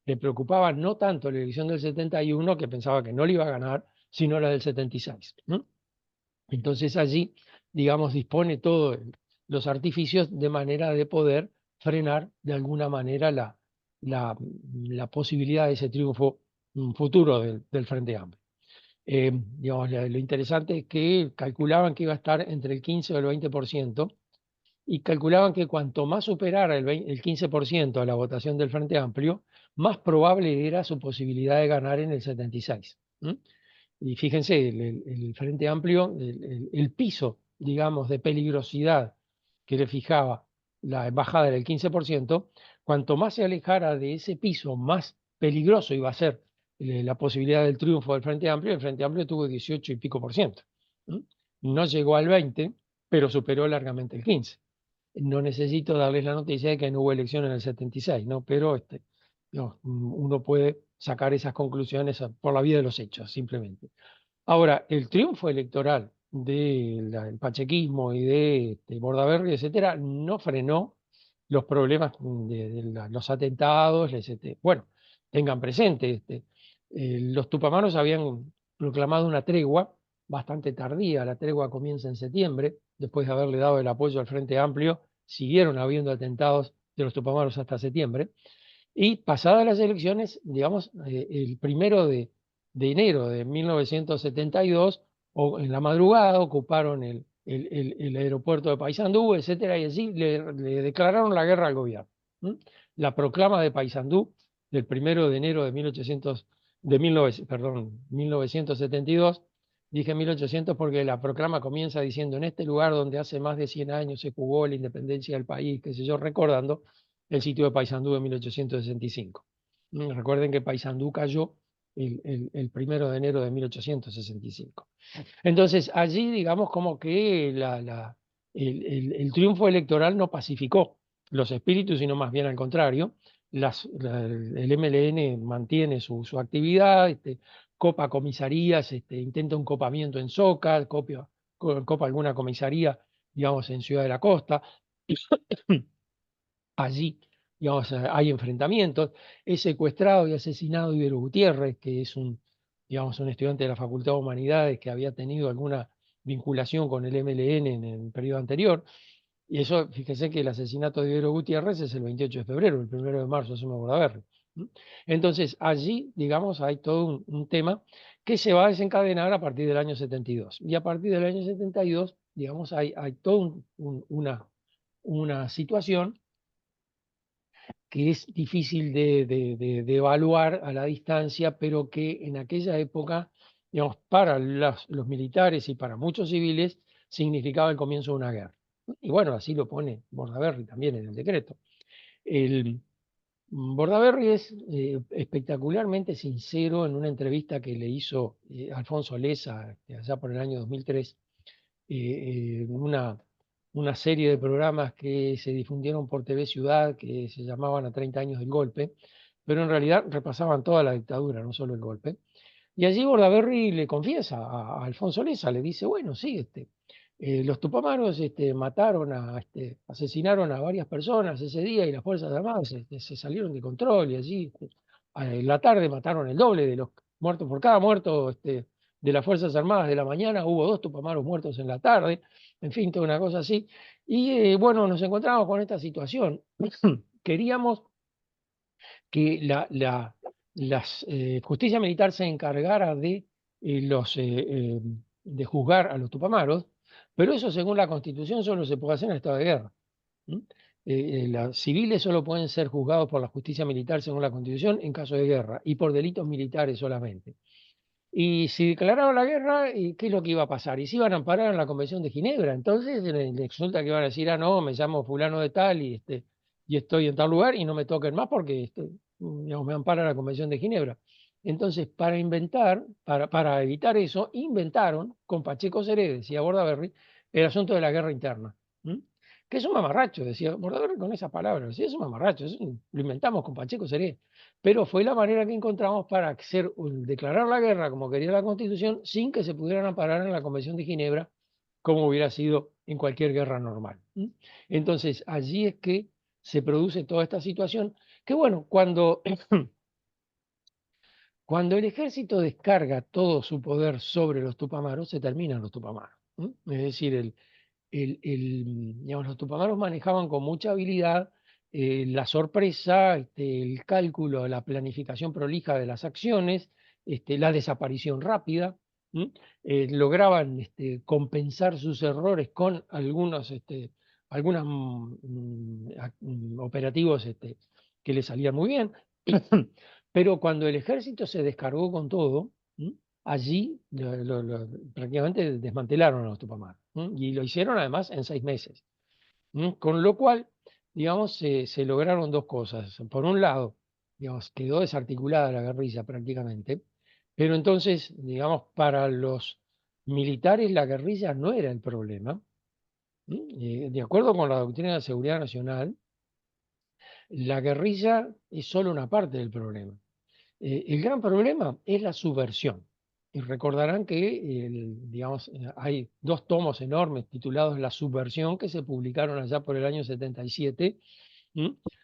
Le preocupaba no tanto la elección del 71, que pensaba que no le iba a ganar, sino la del 76. Entonces allí, digamos, dispone todos los artificios de manera de poder frenar de alguna manera la posibilidad de ese triunfo futuro del Frente Amplio. Digamos, lo interesante es que calculaban que iba a estar entre el 15 o el 20%, y calculaban que cuanto más superara el 15% de la votación del Frente Amplio, más probable era su posibilidad de ganar en el 76. Y fíjense, el Frente Amplio, el piso, digamos, de peligrosidad que le fijaba la embajada era el 15%, cuanto más se alejara de ese piso, más peligroso iba a ser la posibilidad del triunfo del Frente Amplio. El Frente Amplio tuvo 18 y pico por ciento. No llegó al 20, pero superó largamente el 15. No necesito darles la noticia de que no hubo elección en el 76, ¿no? Pero no, uno puede sacar esas conclusiones por la vía de los hechos, simplemente. Ahora, el triunfo electoral del pachequismo y de Bordaberry, etcétera, no frenó los problemas de los atentados. Bueno, tengan presente, los tupamaros habían proclamado una tregua bastante tardía. La tregua comienza en septiembre, después de haberle dado el apoyo al Frente Amplio, siguieron habiendo atentados de los tupamaros hasta septiembre. Y pasadas las elecciones, digamos, el 1 de enero de 1972, o en la madrugada, ocuparon el aeropuerto de Paysandú, etcétera, y así le declararon la guerra al gobierno. La proclama de Paysandú del 1 de enero de 1872 de 1972. Dije 1800 porque la proclama comienza diciendo: en este lugar donde hace más de 100 años se jugó la independencia del país, qué sé yo, recordando el sitio de Paysandú de 1865. Recuerden que Paysandú cayó el 1 de enero de 1865. Entonces, allí, digamos, como que el triunfo electoral no pacificó los espíritus, sino más bien al contrario. El MLN mantiene su actividad, copa comisarías, intenta un copamiento en Soca, copa alguna comisaría, digamos, en Ciudad de la Costa. Allí, digamos, hay enfrentamientos. Es secuestrado y asesinado Ibero Gutiérrez, que es digamos, un estudiante de la Facultad de Humanidades que había tenido alguna vinculación con el MLN en el periodo anterior. Y eso, fíjese que el asesinato de Ibero Gutiérrez es el 28 de febrero, el 1 de marzo, eso me acuerdo a ver. Entonces, allí, digamos, hay todo un tema que se va a desencadenar a partir del año 72. Y a partir del año 72, digamos, hay toda una situación que es difícil de evaluar a la distancia, pero que en aquella época, digamos, para los militares y para muchos civiles, significaba el comienzo de una guerra. Y bueno, así lo pone Bordaberry también en el decreto. Bordaberry es espectacularmente sincero en una entrevista que le hizo Alfonso Lessa allá por el año 2003, una serie de programas que se difundieron por TV Ciudad, que se llamaban A 30 años del golpe, pero en realidad repasaban toda la dictadura, no solo el golpe. Y allí Bordaberry le confiesa a Alfonso Lessa, le dice: bueno, sí, los tupamaros asesinaron a varias personas ese día y las Fuerzas Armadas se salieron de control, y allí en la tarde mataron el doble de los muertos. Por cada muerto de las Fuerzas Armadas de la mañana hubo 2 tupamaros muertos en la tarde, en fin, toda una cosa así. Y bueno, nos encontramos con esta situación. Queríamos que la justicia militar se encargara de juzgar a los tupamaros, pero eso, según la Constitución, solo se puede hacer en estado de guerra. Los civiles solo pueden ser juzgados por la justicia militar, según la Constitución, en caso de guerra, y por delitos militares solamente. Y si declararon la guerra, ¿qué es lo que iba a pasar? Y se iban a amparar en la Convención de Ginebra. Entonces resulta que iban a decir: ah, no, me llamo fulano de tal y estoy en tal lugar y no me toquen más porque digamos, me ampara la Convención de Ginebra. Entonces, para evitar eso, inventaron con Pacheco Seré, decía Bordaberry, el asunto de la guerra interna. Que es un mamarracho, decía Bordaberry con esas palabras. Sí, es un mamarracho, lo inventamos con Pacheco Seré. Pero fue la manera que encontramos para declarar la guerra como quería la Constitución, sin que se pudieran amparar en la Convención de Ginebra, como hubiera sido en cualquier guerra normal. Entonces, allí es que se produce toda esta situación, que bueno, cuando el ejército descarga todo su poder sobre los tupamaros, se terminan los tupamaros. Es decir, digamos, los tupamaros manejaban con mucha habilidad la sorpresa, el cálculo, la planificación prolija de las acciones, la desaparición rápida. Lograban compensar sus errores con algunos operativos que les salían muy bien. Pero cuando el ejército se descargó con todo, allí prácticamente desmantelaron a los tupamaros. Y lo hicieron además en 6 meses. Con lo cual, digamos, se lograron 2 cosas. Por un lado, digamos, quedó desarticulada la guerrilla prácticamente, pero entonces, digamos, para los militares la guerrilla no era el problema. De acuerdo con la doctrina de seguridad nacional, la guerrilla es solo una parte del problema. El gran problema es la subversión. Y recordarán que digamos, hay 2 tomos enormes titulados La subversión, que se publicaron allá por el año 77,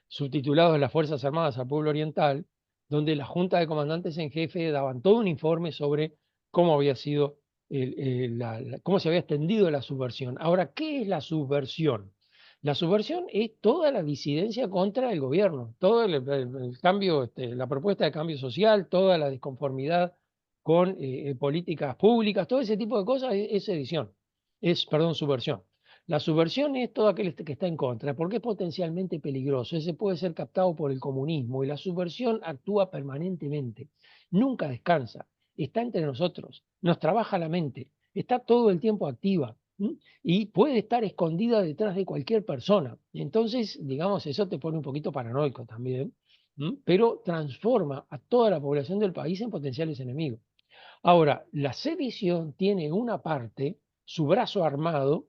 subtitulados Las Fuerzas Armadas al Pueblo Oriental, donde la Junta de Comandantes en Jefe daban todo un informe sobre cómo había sido, cómo se había extendido la subversión. Ahora, ¿qué es la subversión? La subversión es toda la disidencia contra el gobierno, todo el cambio, la propuesta de cambio social, toda la disconformidad con políticas públicas, todo ese tipo de cosas es subversión. La subversión es todo aquel que está en contra, porque es potencialmente peligroso. Ese puede ser captado por el comunismo y la subversión actúa permanentemente, nunca descansa, está entre nosotros, nos trabaja la mente, está todo el tiempo activa. Y puede estar escondida detrás de cualquier persona. Entonces, digamos, eso te pone un poquito paranoico también, pero transforma a toda la población del país en potenciales enemigos. Ahora, la sedición tiene una parte, su brazo armado,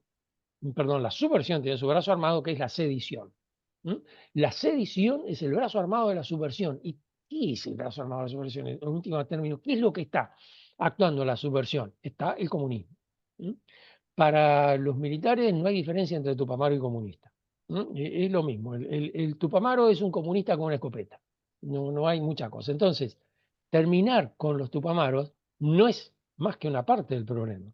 perdón, la subversión tiene su brazo armado, que es la sedición. La sedición es el brazo armado de la subversión. ¿Y qué es el brazo armado de la subversión? En último término, ¿qué es lo que está actuando la subversión? Está el comunismo. Para los militares no hay diferencia entre Tupamaro y comunista. Es lo mismo. El Tupamaro es un comunista con una escopeta. No hay mucha cosa. Entonces, terminar con los Tupamaros no es más que una parte del problema.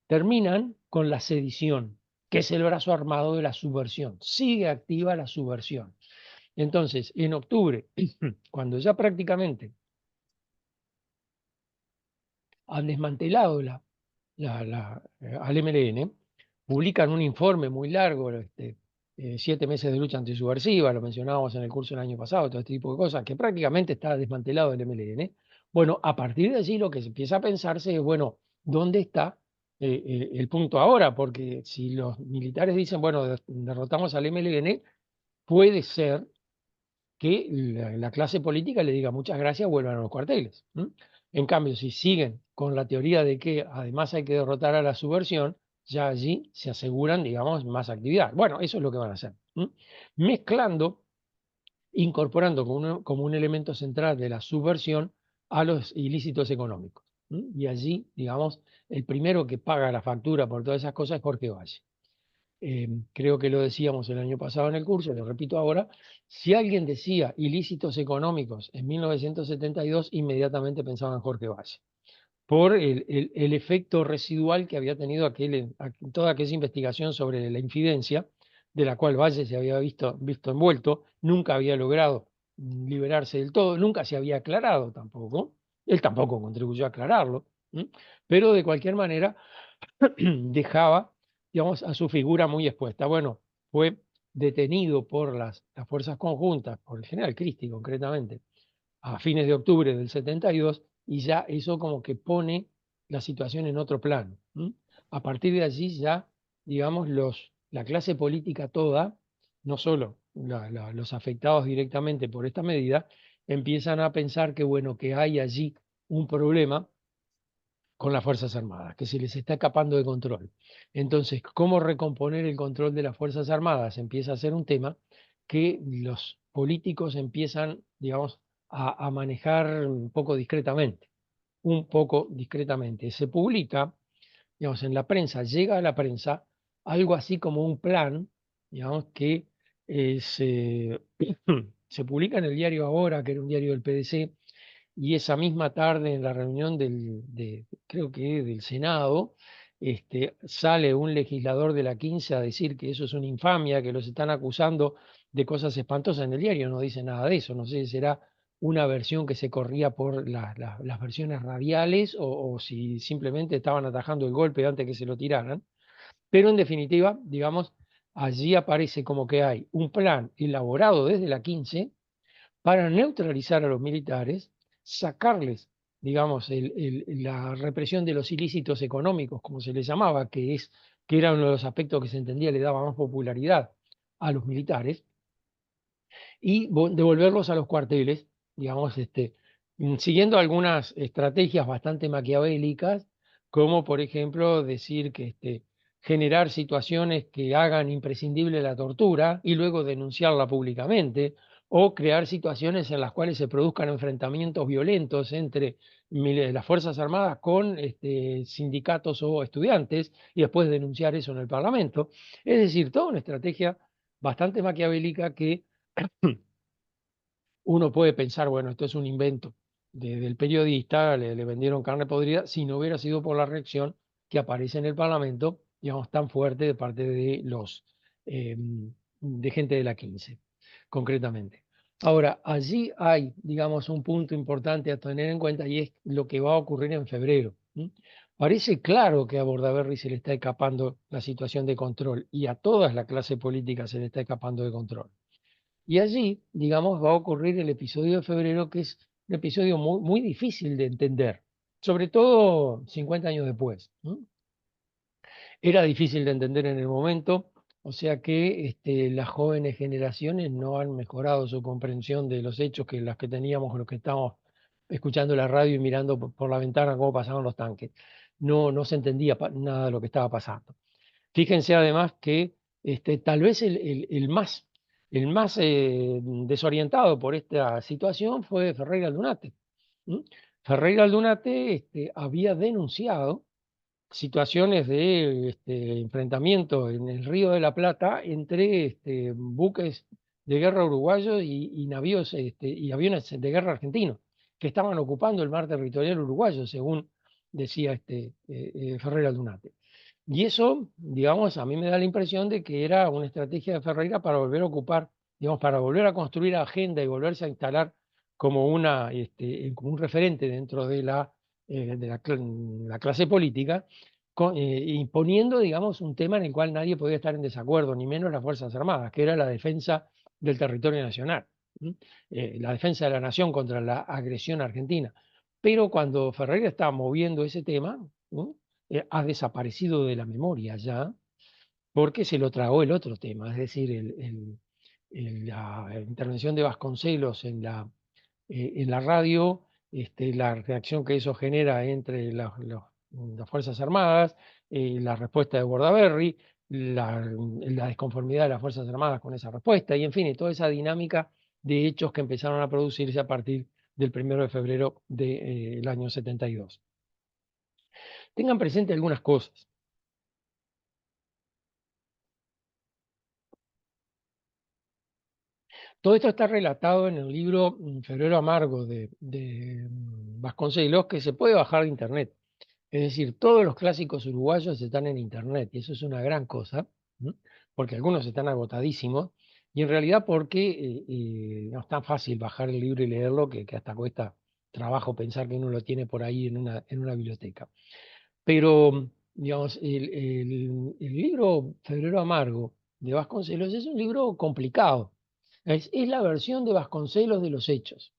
Terminan con la sedición, que es el brazo armado de la subversión. Sigue activa la subversión. Entonces, en octubre, cuando ya prácticamente han desmantelado al MLN, publican un informe muy largo, 7 meses de lucha antisubversiva, lo mencionábamos en el curso del año pasado, todo este tipo de cosas, que prácticamente está desmantelado el MLN. Bueno, a partir de allí lo que se empieza a pensarse es, bueno, ¿dónde está el punto ahora? Porque si los militares dicen, bueno, derrotamos al MLN, puede ser que la clase política le diga muchas gracias, vuelvan a los cuarteles. En cambio, si siguen con la teoría de que además hay que derrotar a la subversión, ya allí se aseguran, digamos, más actividad. Bueno, eso es lo que van a hacer. Mezclando, incorporando como un elemento central de la subversión a los ilícitos económicos. Y allí, digamos, el primero que paga la factura por todas esas cosas es Jorge Valle. Creo que lo decíamos el año pasado en el curso, lo repito ahora, si alguien decía ilícitos económicos en 1972, inmediatamente pensaba en Jorge Valle, por el efecto residual que había tenido toda aquella investigación sobre la infidencia, de la cual Valle se había visto envuelto, nunca había logrado liberarse del todo, nunca se había aclarado tampoco, él tampoco contribuyó a aclararlo, pero de cualquier manera dejaba, digamos, a su figura muy expuesta. Bueno, fue detenido por las fuerzas conjuntas, por el general Cristi concretamente, a fines de octubre del 72, y ya eso como que pone la situación en otro plano. A partir de allí ya, digamos, la clase política toda, no solo los afectados directamente por esta medida, empiezan a pensar que, bueno, que hay allí un problema con las Fuerzas Armadas, que se les está escapando de control. Entonces, ¿cómo recomponer el control de las Fuerzas Armadas? Empieza a ser un tema que los políticos empiezan, digamos, a manejar un poco discretamente, Se publica, digamos, en la prensa, llega a la prensa algo así como un plan, digamos, que se publica en el diario Ahora, que era un diario del PDC, y esa misma tarde en la reunión creo que del Senado, sale un legislador de la 15 a decir que eso es una infamia, que los están acusando de cosas espantosas. En el diario no dice nada de eso, no sé si será una versión que se corría por las versiones radiales o si simplemente estaban atajando el golpe antes que se lo tiraran. Pero en definitiva, digamos, allí aparece como que hay un plan elaborado desde la 15 para neutralizar a los militares, sacarles, digamos, la represión de los ilícitos económicos, como se les llamaba, que era uno de los aspectos que se entendía le daba más popularidad a los militares, y devolverlos a los cuarteles, digamos, siguiendo algunas estrategias bastante maquiavélicas, como por ejemplo decir que generar situaciones que hagan imprescindible la tortura y luego denunciarla públicamente, o crear situaciones en las cuales se produzcan enfrentamientos violentos entre las Fuerzas Armadas con sindicatos o estudiantes y después denunciar eso en el Parlamento. Es decir, toda una estrategia bastante maquiavélica que uno puede pensar, bueno, esto es un invento del periodista, le vendieron carne podrida, si no hubiera sido por la reacción que aparece en el Parlamento, digamos, tan fuerte de parte de de gente de la 15, concretamente. Ahora, allí hay, digamos, un punto importante a tener en cuenta y es lo que va a ocurrir en febrero. parece claro que a Bordaberry se le está escapando la situación de control y a toda la clase política se le está escapando de control. Y allí, digamos, va a ocurrir el episodio de febrero, que es un episodio muy, muy difícil de entender, sobre todo 50 años después. Era difícil de entender en el momento, o sea que las jóvenes generaciones no han mejorado su comprensión de los hechos que las que teníamos los que estábamos escuchando la radio y mirando por la ventana cómo pasaban los tanques. No se entendía nada de lo que estaba pasando. Fíjense además que tal vez el más desorientado por esta situación fue Ferreira Aldunate. Ferreira Aldunate había denunciado situaciones de enfrentamiento en el Río de la Plata entre buques de guerra uruguayos y navíos y aviones de guerra argentinos que estaban ocupando el mar territorial uruguayo, según decía Ferreira Aldunate. Y eso, digamos, a mí me da la impresión de que era una estrategia de Ferreira para volver a ocupar, digamos, para volver a construir agenda y volverse a instalar como, como un referente dentro de la clase política, imponiendo, digamos, un tema en el cual nadie podía estar en desacuerdo, ni menos las Fuerzas Armadas, que era la defensa del territorio nacional, la defensa de la nación contra la agresión argentina. Pero cuando Ferreira estaba moviendo ese tema, ha desaparecido de la memoria ya, porque se lo tragó el otro tema, es decir, la intervención de Vasconcelos en la radio, la reacción que eso genera entre las Fuerzas Armadas, la respuesta de Bordaberry, la desconformidad de las Fuerzas Armadas con esa respuesta, y en fin, y toda esa dinámica de hechos que empezaron a producirse a partir del 1 de febrero del año 72. Tengan presente algunas cosas. Todo esto está relatado en el libro Febrero Amargo de Vasconcelos, que se puede bajar de internet. Es decir, todos los clásicos uruguayos están en internet y eso es una gran cosa, porque algunos están agotadísimos y en realidad porque no es tan fácil bajar el libro y leerlo que hasta cuesta trabajo pensar que uno lo tiene por ahí en una biblioteca. Pero, digamos, el libro Febrero Amargo de Vasconcelos es un libro complicado. Es la versión de Vasconcelos de los hechos.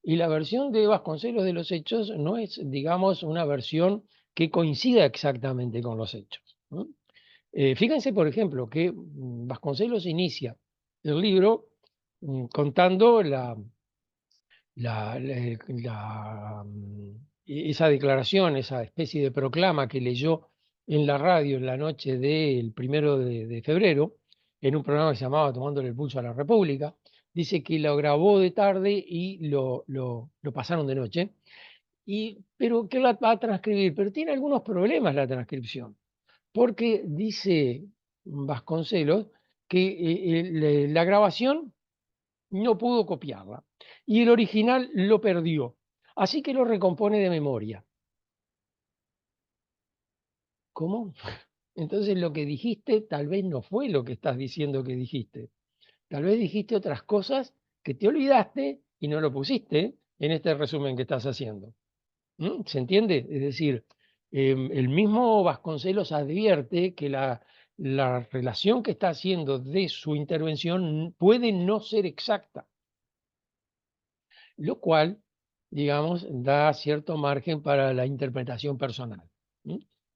Y la versión de Vasconcelos de los hechos no es, digamos, una versión que coincida exactamente con los hechos. Fíjense, por ejemplo, que Vasconcelos inicia el libro contando esa declaración, esa especie de proclama que leyó en la radio en la noche del 1 de febrero, en un programa que se llamaba Tomándole el pulso a la República. Dice que lo grabó de tarde y lo pasaron de noche, pero que la va a transcribir, pero tiene algunos problemas la transcripción, porque dice Vasconcelos que la grabación no pudo copiarla y el original lo perdió, así que lo recompone de memoria. ¿Cómo? Entonces lo que dijiste tal vez no fue lo que estás diciendo que dijiste. Tal vez dijiste otras cosas que te olvidaste y no lo pusiste en este resumen que estás haciendo. ¿Se entiende? Es decir, el mismo Vasconcelos advierte que la relación que está haciendo de su intervención puede no ser exacta, lo cual, digamos, da cierto margen para la interpretación personal.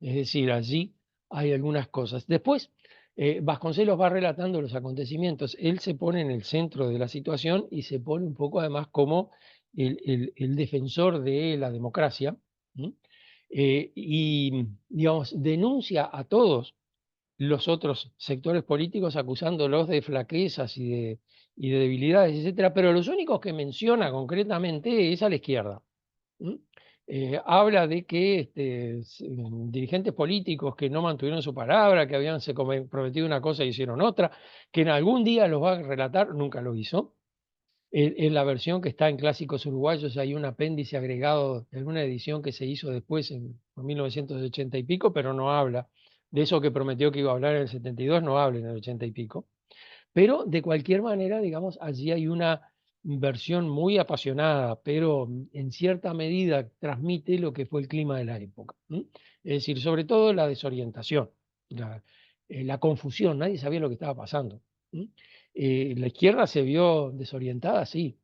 Es decir, allí hay algunas cosas. Después, Vasconcelos va relatando los acontecimientos. Él se pone en el centro de la situación y se pone un poco además como el defensor de la democracia. Y, digamos, denuncia a todos los otros sectores políticos acusándolos de flaquezas y de debilidades, etcétera, pero los únicos que menciona concretamente es a la izquierda. Habla de que dirigentes políticos que no mantuvieron su palabra, que habían se prometido una cosa y hicieron otra, que en algún día los va a relatar, nunca lo hizo. En la versión que está en Clásicos Uruguayos hay un apéndice agregado en una edición que se hizo después en 1980 y pico, pero no habla de eso que prometió que iba a hablar en el 72, no habla en el 80 y pico. Pero de cualquier manera, digamos, allí hay una versión muy apasionada, pero en cierta medida transmite lo que fue el clima de la época. Es decir, sobre todo la desorientación, la confusión, nadie sabía lo que estaba pasando. La izquierda se vio desorientada, sí.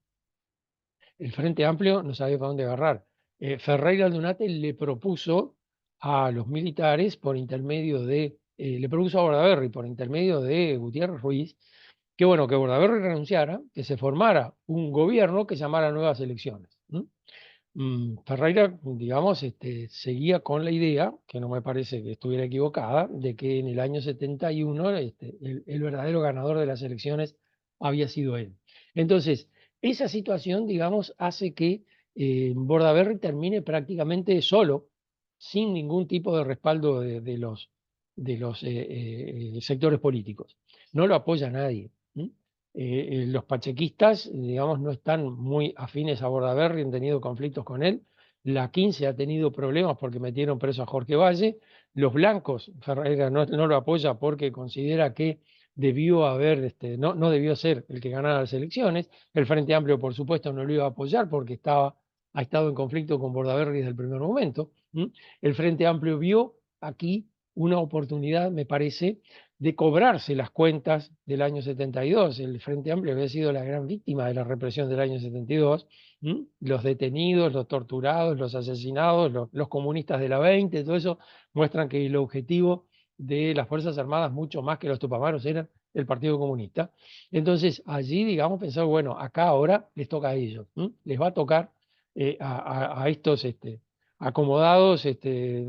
El Frente Amplio no sabía para dónde agarrar. Ferreira Aldunate le propuso a los militares, le propuso a Bordaberry, por intermedio de Gutiérrez Ruiz, que bueno, que Bordaberry renunciara, que se formara un gobierno que llamara nuevas elecciones. Ferreira, digamos, seguía con la idea, que no me parece que estuviera equivocada, de que en el año 71 el verdadero ganador de las elecciones había sido él. Entonces, esa situación, digamos, hace que Bordaberry termine prácticamente solo, sin ningún tipo de respaldo de los sectores políticos. No lo apoya nadie. Los pachequistas, digamos, no están muy afines a Bordaberry, han tenido conflictos con él. La 15 ha tenido problemas porque metieron preso a Jorge Valle. Los blancos, Ferreira no lo apoya porque considera que no debió ser el que ganara las elecciones. El Frente Amplio, por supuesto, no lo iba a apoyar porque ha estado en conflicto con Bordaberry desde el primer momento. El Frente Amplio vio aquí una oportunidad, me parece, de cobrarse las cuentas del año 72. El Frente Amplio había sido la gran víctima de la represión del año 72. Los detenidos, los torturados, los asesinados, los comunistas de la 20, todo eso muestran que el objetivo de las Fuerzas Armadas, mucho más que los tupamaros, era el Partido Comunista. Entonces, allí, digamos, pensar, bueno, acá ahora les toca a ellos. Les va a tocar a estos acomodados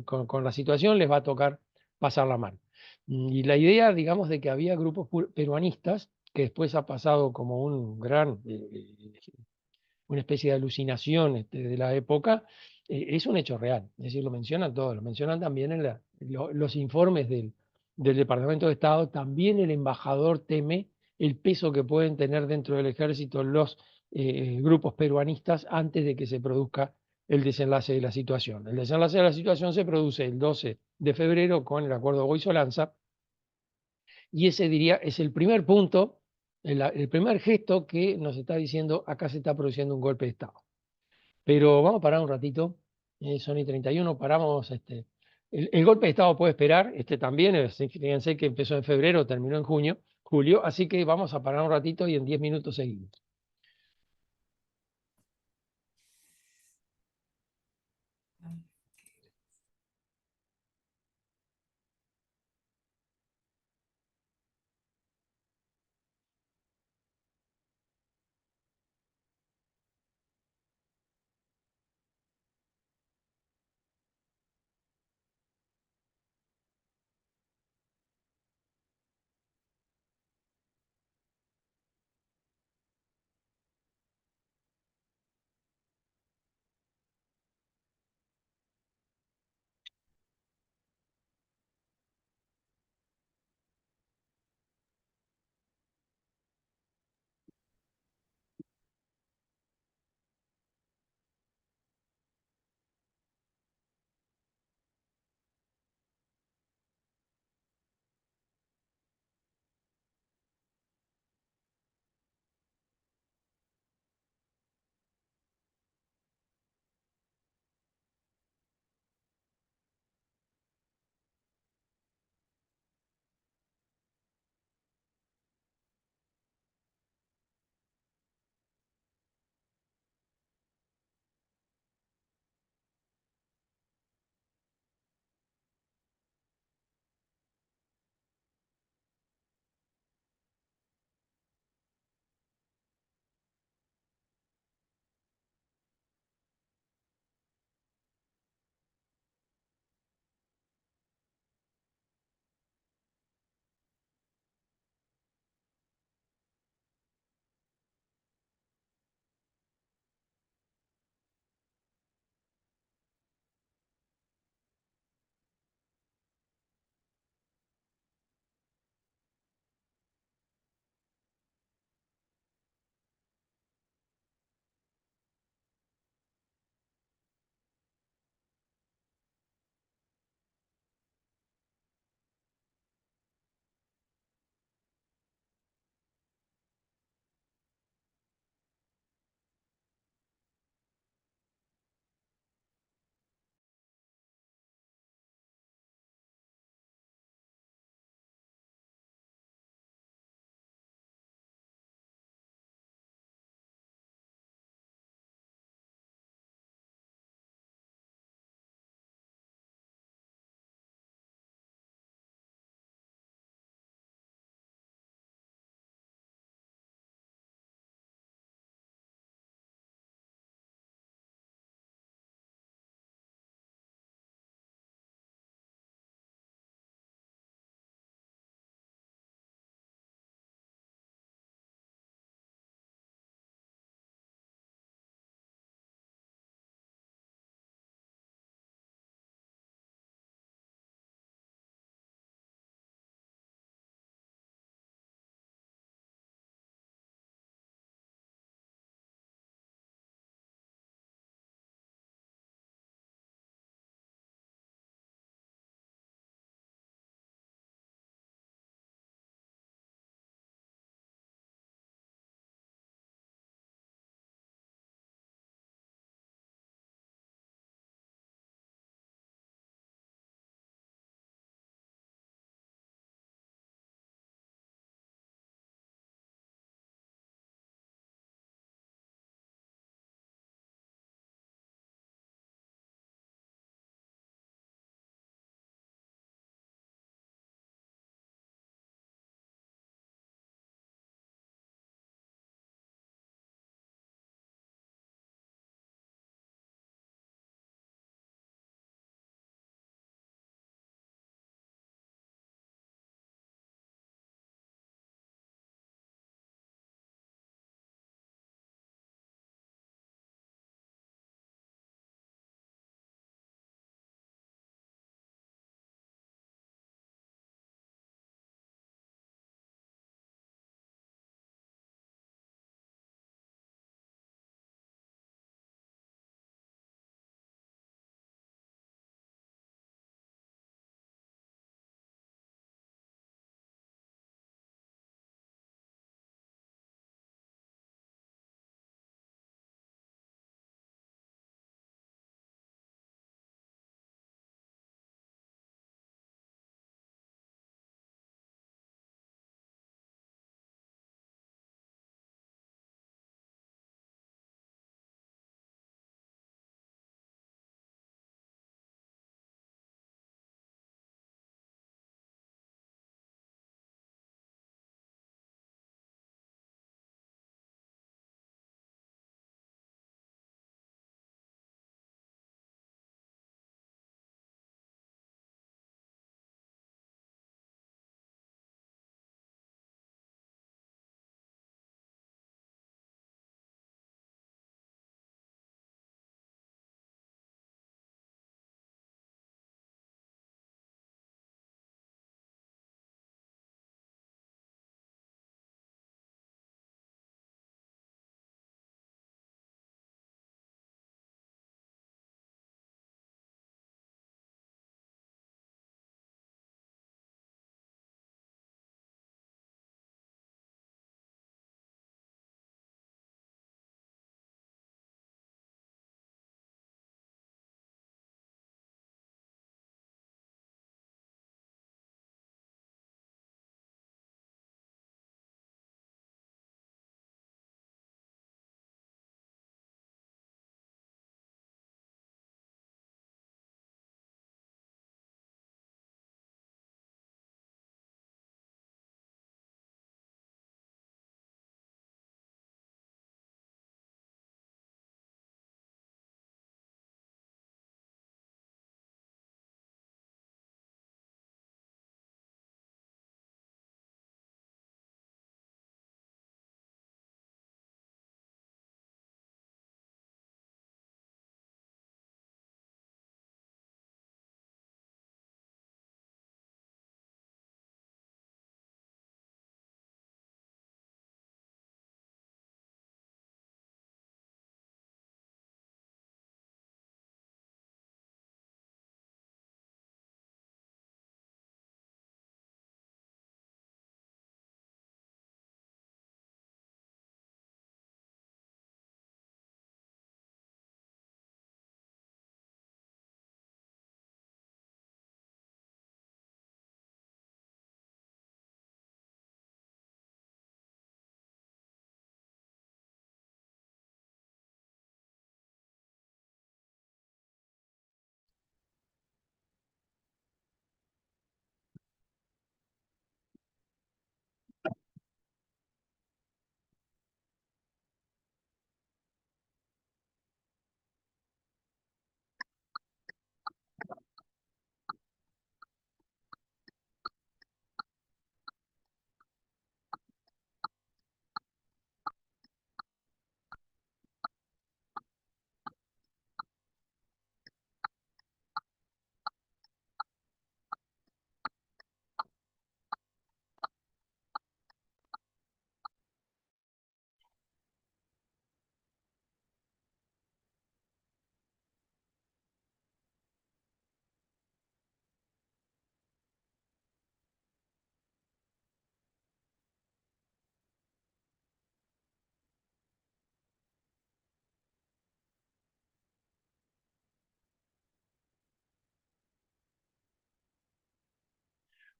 con la situación, les va a tocar pasarla mal. Y la idea, digamos, de que había grupos peruanistas, que después ha pasado como una especie de alucinación de la época, es un hecho real. Es decir, lo mencionan todos, lo mencionan también en los informes del Departamento de Estado. También el embajador teme el peso que pueden tener dentro del ejército los grupos peruanistas antes de que se produzca el desenlace de la situación. El desenlace de la situación se produce el 12 de febrero con el acuerdo Goizolanza, y ese diría es el primer punto, el primer gesto que nos está diciendo acá se está produciendo un golpe de Estado. Pero vamos a parar un ratito, son y 31, paramos. El golpe de Estado puede esperar, también, fíjense que empezó en febrero, terminó en julio, así que vamos a parar un ratito y en 10 minutos seguimos.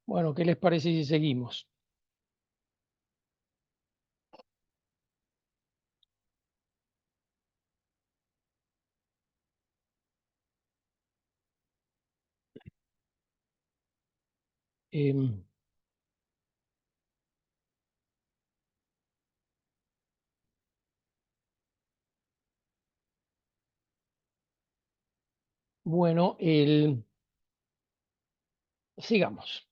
Bueno, ¿qué les parece si seguimos? Em, bueno, sigamos.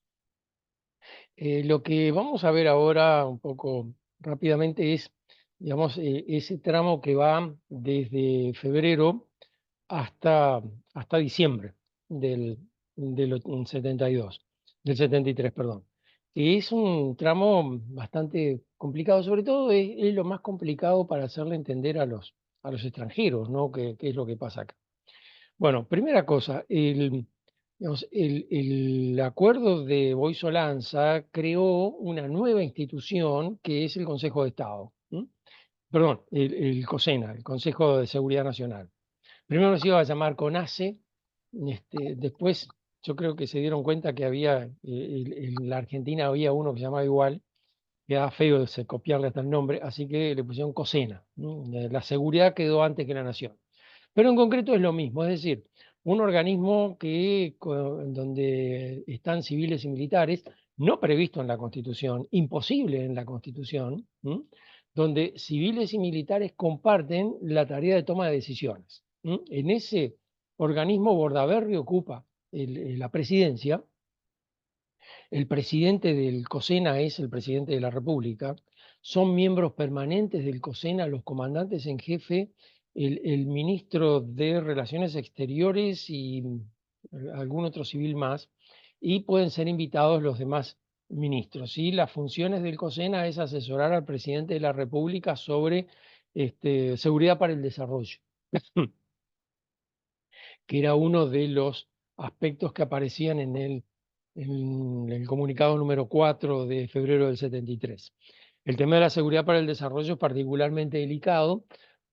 Lo que vamos a ver ahora un poco rápidamente es, digamos, ese tramo que va desde febrero hasta, hasta diciembre del, del 72, del 73, perdón. Es un tramo bastante complicado, sobre todo es lo más complicado para hacerle entender a los extranjeros, ¿no? ¿Qué es lo que pasa acá? Bueno, primera cosa, digamos, el acuerdo de Boy-Solanza creó una nueva institución que es el Consejo de Estado. ¿M? Perdón, el COSENA, el Consejo de Seguridad Nacional. Primero se iba a llamar CONACE, después yo creo que se dieron cuenta que había, en la Argentina había uno que se llamaba igual, quedaba feo copiarle hasta el nombre, así que le pusieron COSENA, ¿no? La seguridad quedó antes que la nación. Pero en concreto es lo mismo, es decir, un organismo donde están civiles y militares, no previsto en la Constitución, imposible en la Constitución, ¿m? Donde civiles y militares comparten la tarea de toma de decisiones. ¿M? En ese organismo Bordaberry ocupa la presidencia. El presidente del COSENA es el presidente de la República. Son miembros permanentes del COSENA los comandantes en jefe, el ministro de Relaciones Exteriores y algún otro civil más, y pueden ser invitados los demás ministros. Y las funciones del COSENA es asesorar al presidente de la República sobre seguridad para el desarrollo, que era uno de los aspectos que aparecían en el comunicado número 4 de febrero del 73. El tema de la seguridad para el desarrollo es particularmente delicado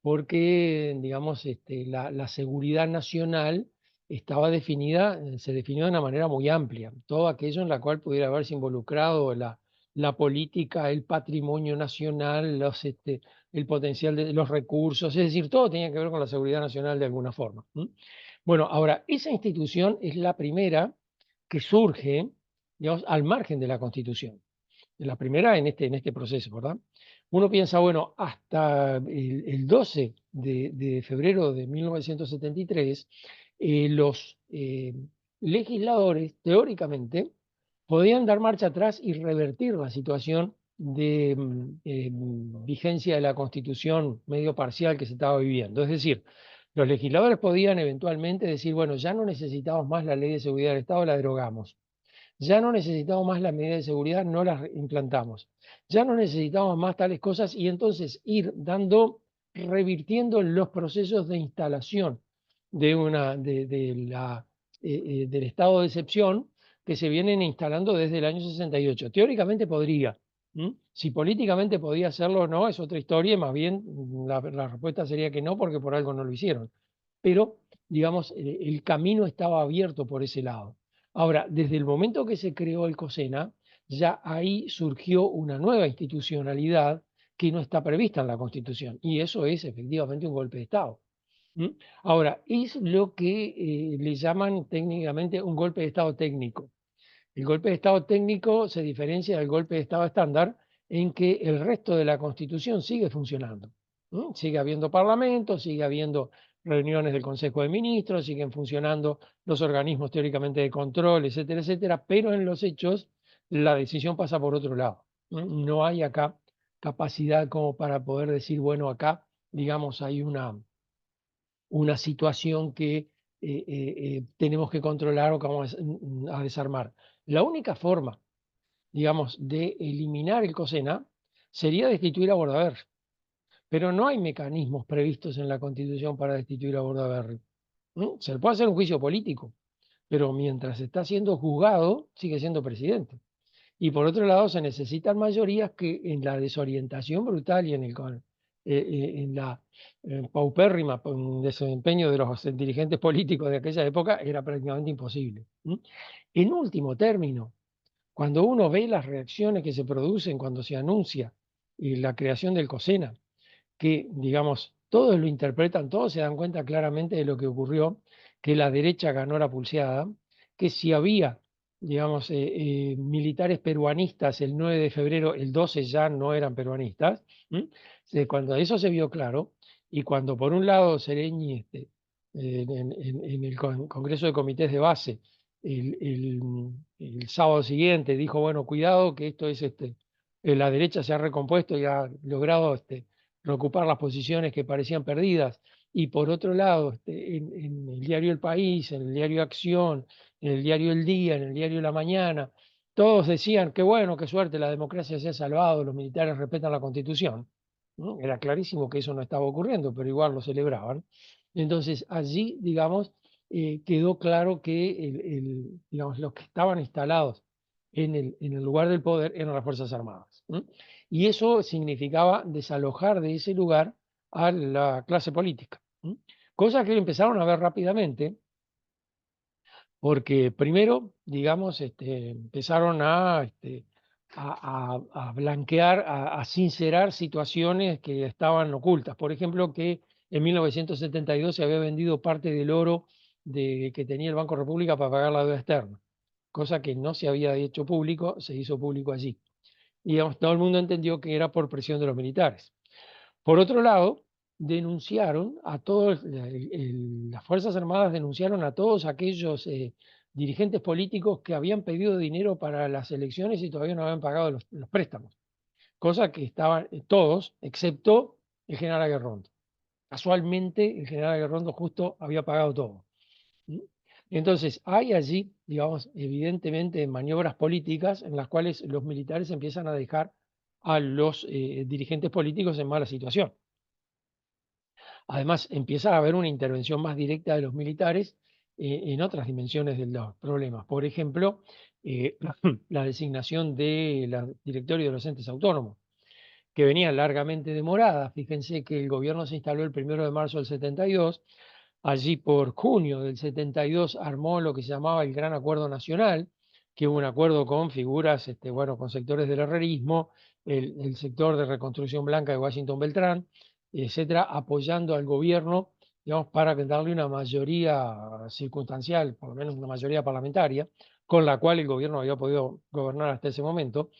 porque, digamos, la seguridad nacional estaba definida, se definió de una manera muy amplia. Todo aquello en la cual pudiera haberse involucrado la política, el patrimonio nacional, el potencial de los recursos, es decir, todo tenía que ver con la seguridad nacional de alguna forma. Bueno, ahora, esa institución es la primera que surge, digamos, al margen de la Constitución. La primera en este proceso, ¿verdad? Uno piensa, bueno, hasta el 12 de febrero de 1973, los legisladores, teóricamente, podían dar marcha atrás y revertir la situación de vigencia de la Constitución medio parcial que se estaba viviendo. Es decir, los legisladores podían eventualmente decir, bueno, ya no necesitamos más la ley de seguridad del Estado, la derogamos. Ya no necesitamos más las medidas de seguridad, no las implantamos. Ya no necesitamos más tales cosas y entonces ir revirtiendo los procesos de instalación del estado de excepción que se vienen instalando desde el año 68. Teóricamente podría. Si políticamente podía hacerlo o no es otra historia, más bien la respuesta sería que no, porque por algo no lo hicieron. Pero, digamos, el camino estaba abierto por ese lado. Ahora, desde el momento que se creó el COSENA, ya ahí surgió una nueva institucionalidad que no está prevista en la Constitución, y eso es efectivamente un golpe de Estado. ¿Mm? Ahora, es lo que le llaman técnicamente un golpe de Estado técnico. El golpe de Estado técnico se diferencia del golpe de Estado estándar en que el resto de la Constitución sigue funcionando. Sigue habiendo parlamento, sigue habiendo reuniones del Consejo de Ministros, siguen funcionando los organismos teóricamente de control, etcétera, etcétera, pero en los hechos la decisión pasa por otro lado. No hay acá capacidad como para poder decir, bueno, acá, digamos, hay una situación que tenemos que controlar o que vamos a desarmar. La única forma, digamos, de eliminar el COSENA sería destituir a Bordaberry, pero no hay mecanismos previstos en la Constitución para destituir a Bordaberry. Se le puede hacer un juicio político, pero mientras está siendo juzgado, sigue siendo presidente. Y por otro lado, se necesitan mayorías que en la desorientación brutal y en la paupérrima desempeño de los dirigentes políticos de aquella época era prácticamente imposible. En último término, Cuando uno ve las reacciones que se producen cuando se anuncia la creación del COSENA, que, digamos, todos lo interpretan, todos se dan cuenta claramente de lo que ocurrió, que la derecha ganó la pulseada, que si había, digamos, militares peruanistas el 9 de febrero, el 12 ya no eran peruanistas. Cuando eso se vio claro, y cuando por un lado Sereñi, en el Congreso de Comités de Base, el sábado siguiente dijo, bueno, cuidado, que esto es, la derecha se ha recompuesto y ha logrado reocupar las posiciones que parecían perdidas. Y por otro lado, en el diario El País, en el diario Acción, en el diario El Día, en el diario La Mañana, todos decían, qué bueno, qué suerte, la democracia se ha salvado, los militares respetan la Constitución. ¿No? Era clarísimo que eso no estaba ocurriendo, pero igual lo celebraban. Entonces allí, digamos, quedó claro que digamos, los que estaban instalados en el lugar del poder eran las Fuerzas Armadas. Y eso significaba desalojar de ese lugar a la clase política. Cosa que empezaron a ver rápidamente, porque primero, digamos, empezaron a blanquear, a sincerar situaciones que estaban ocultas. Por ejemplo, que en 1972 se había vendido parte del oro que tenía el Banco República para pagar la deuda externa, cosa que no se había hecho público, se hizo público allí. Y digamos, todo el mundo entendió que era por presión de los militares. Por otro lado, denunciaron a todos, las Fuerzas Armadas denunciaron a todos aquellos dirigentes políticos que habían pedido dinero para las elecciones y todavía no habían pagado los préstamos, cosa que estaban todos, excepto el general Aguerrondo. Casualmente, el general Aguerrondo justo había pagado todo. Entonces, hay allí, digamos, evidentemente maniobras políticas en las cuales los militares empiezan a dejar a los dirigentes políticos en mala situación. Además, empieza a haber una intervención más directa de los militares en otras dimensiones de los problemas. Por ejemplo, la designación del directorio de los entes autónomos, que venía largamente demorada. Fíjense que el gobierno se instaló el 1 de marzo del 72. Allí por junio del 72 armó lo que se llamaba el Gran Acuerdo Nacional, que hubo un acuerdo con figuras, bueno, con sectores del herrerismo, el sector de Reconstrucción Blanca de Washington Beltrán, etcétera, apoyando al gobierno, digamos, para darle una mayoría circunstancial, por lo menos una mayoría parlamentaria, con la cual el gobierno había podido gobernar hasta ese momento,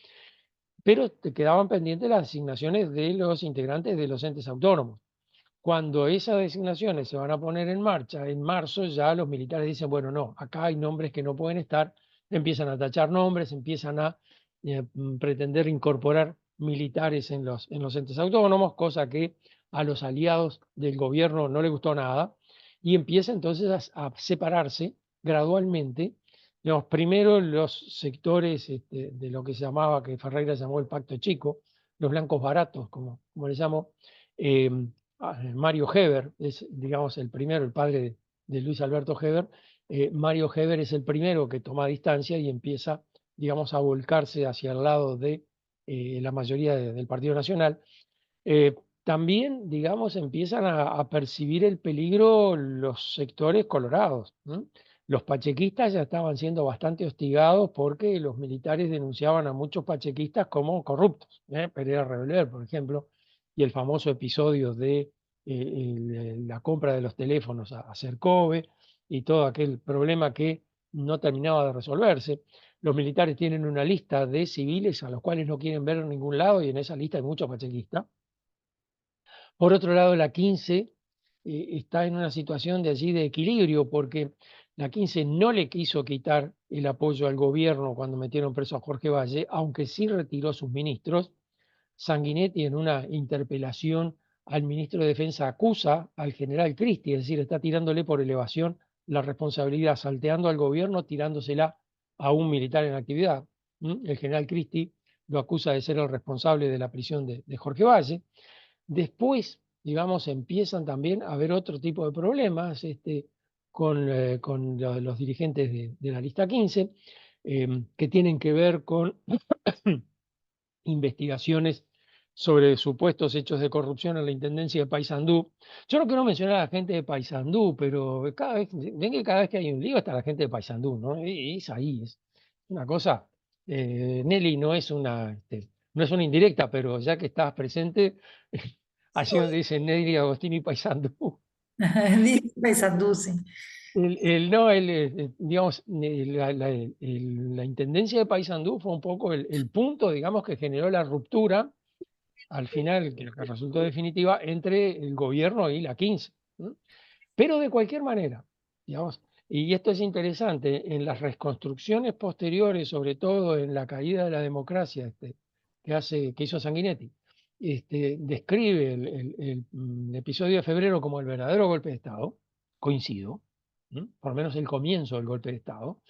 pero te quedaban pendientes las asignaciones de los integrantes de los entes autónomos. Cuando esas designaciones se van a poner en marcha, en marzo ya los militares dicen, bueno, no, acá hay nombres que no pueden estar, empiezan a tachar nombres, empiezan a pretender incorporar militares en los entes autónomos, cosa que a los aliados del gobierno no le gustó nada, y empieza entonces a separarse gradualmente. Digamos, primero los sectores de lo que se llamaba, que Ferreira llamó el Pacto Chico, los blancos baratos, como le llamo, Mario Heber es, digamos, el primero, el padre de Luis Alberto Heber. Mario Heber es el primero que toma distancia y empieza, digamos, a volcarse hacia el lado de la mayoría del Partido Nacional. También, digamos, empiezan a percibir el peligro los sectores colorados. Los pachequistas ya estaban siendo bastante hostigados porque los militares denunciaban a muchos pachequistas como corruptos. Pereira Revolver, por ejemplo, y el famoso episodio de la compra de los teléfonos a Cercove y todo aquel problema que no terminaba de resolverse. Los militares tienen una lista de civiles a los cuales no quieren ver en ningún lado y en esa lista hay muchos pachequistas. Por otro lado, la 15 está en una situación de allí de equilibrio porque la 15 no le quiso quitar el apoyo al gobierno cuando metieron preso a Jorge Valle, aunque sí retiró sus ministros. Sanguinetti, en una interpelación al ministro de Defensa, acusa al general Cristi, es decir, está tirándole por elevación la responsabilidad, salteando al gobierno, tirándosela a un militar en actividad. El general Cristi lo acusa de ser el responsable de la prisión de Jorge Valle. Después, digamos, empiezan también a haber otro tipo de problemas con los dirigentes de la lista 15, que tienen que ver con investigaciones sobre supuestos hechos de corrupción en la Intendencia de Paysandú. Yo no quiero mencionar a la gente de Paysandú, pero ven que cada vez que hay un lío está la gente de Paysandú, ¿no? Es ahí, es una cosa Nelly, no es una indirecta, pero ya que estás presente, así donde dice Nelly Agostini Paysandú. Dice Paysandú, sí. No, digamos, la intendencia de Paysandú fue un poco el punto, digamos, que generó la ruptura, al final, que resultó definitiva, entre el gobierno y la 15. ¿No? Pero de cualquier manera, digamos, y esto es interesante, en las reconstrucciones posteriores, sobre todo en la caída de la democracia que hizo Sanguinetti, describe el episodio de febrero como el verdadero golpe de Estado, coincido, por lo menos el comienzo del golpe de Estado,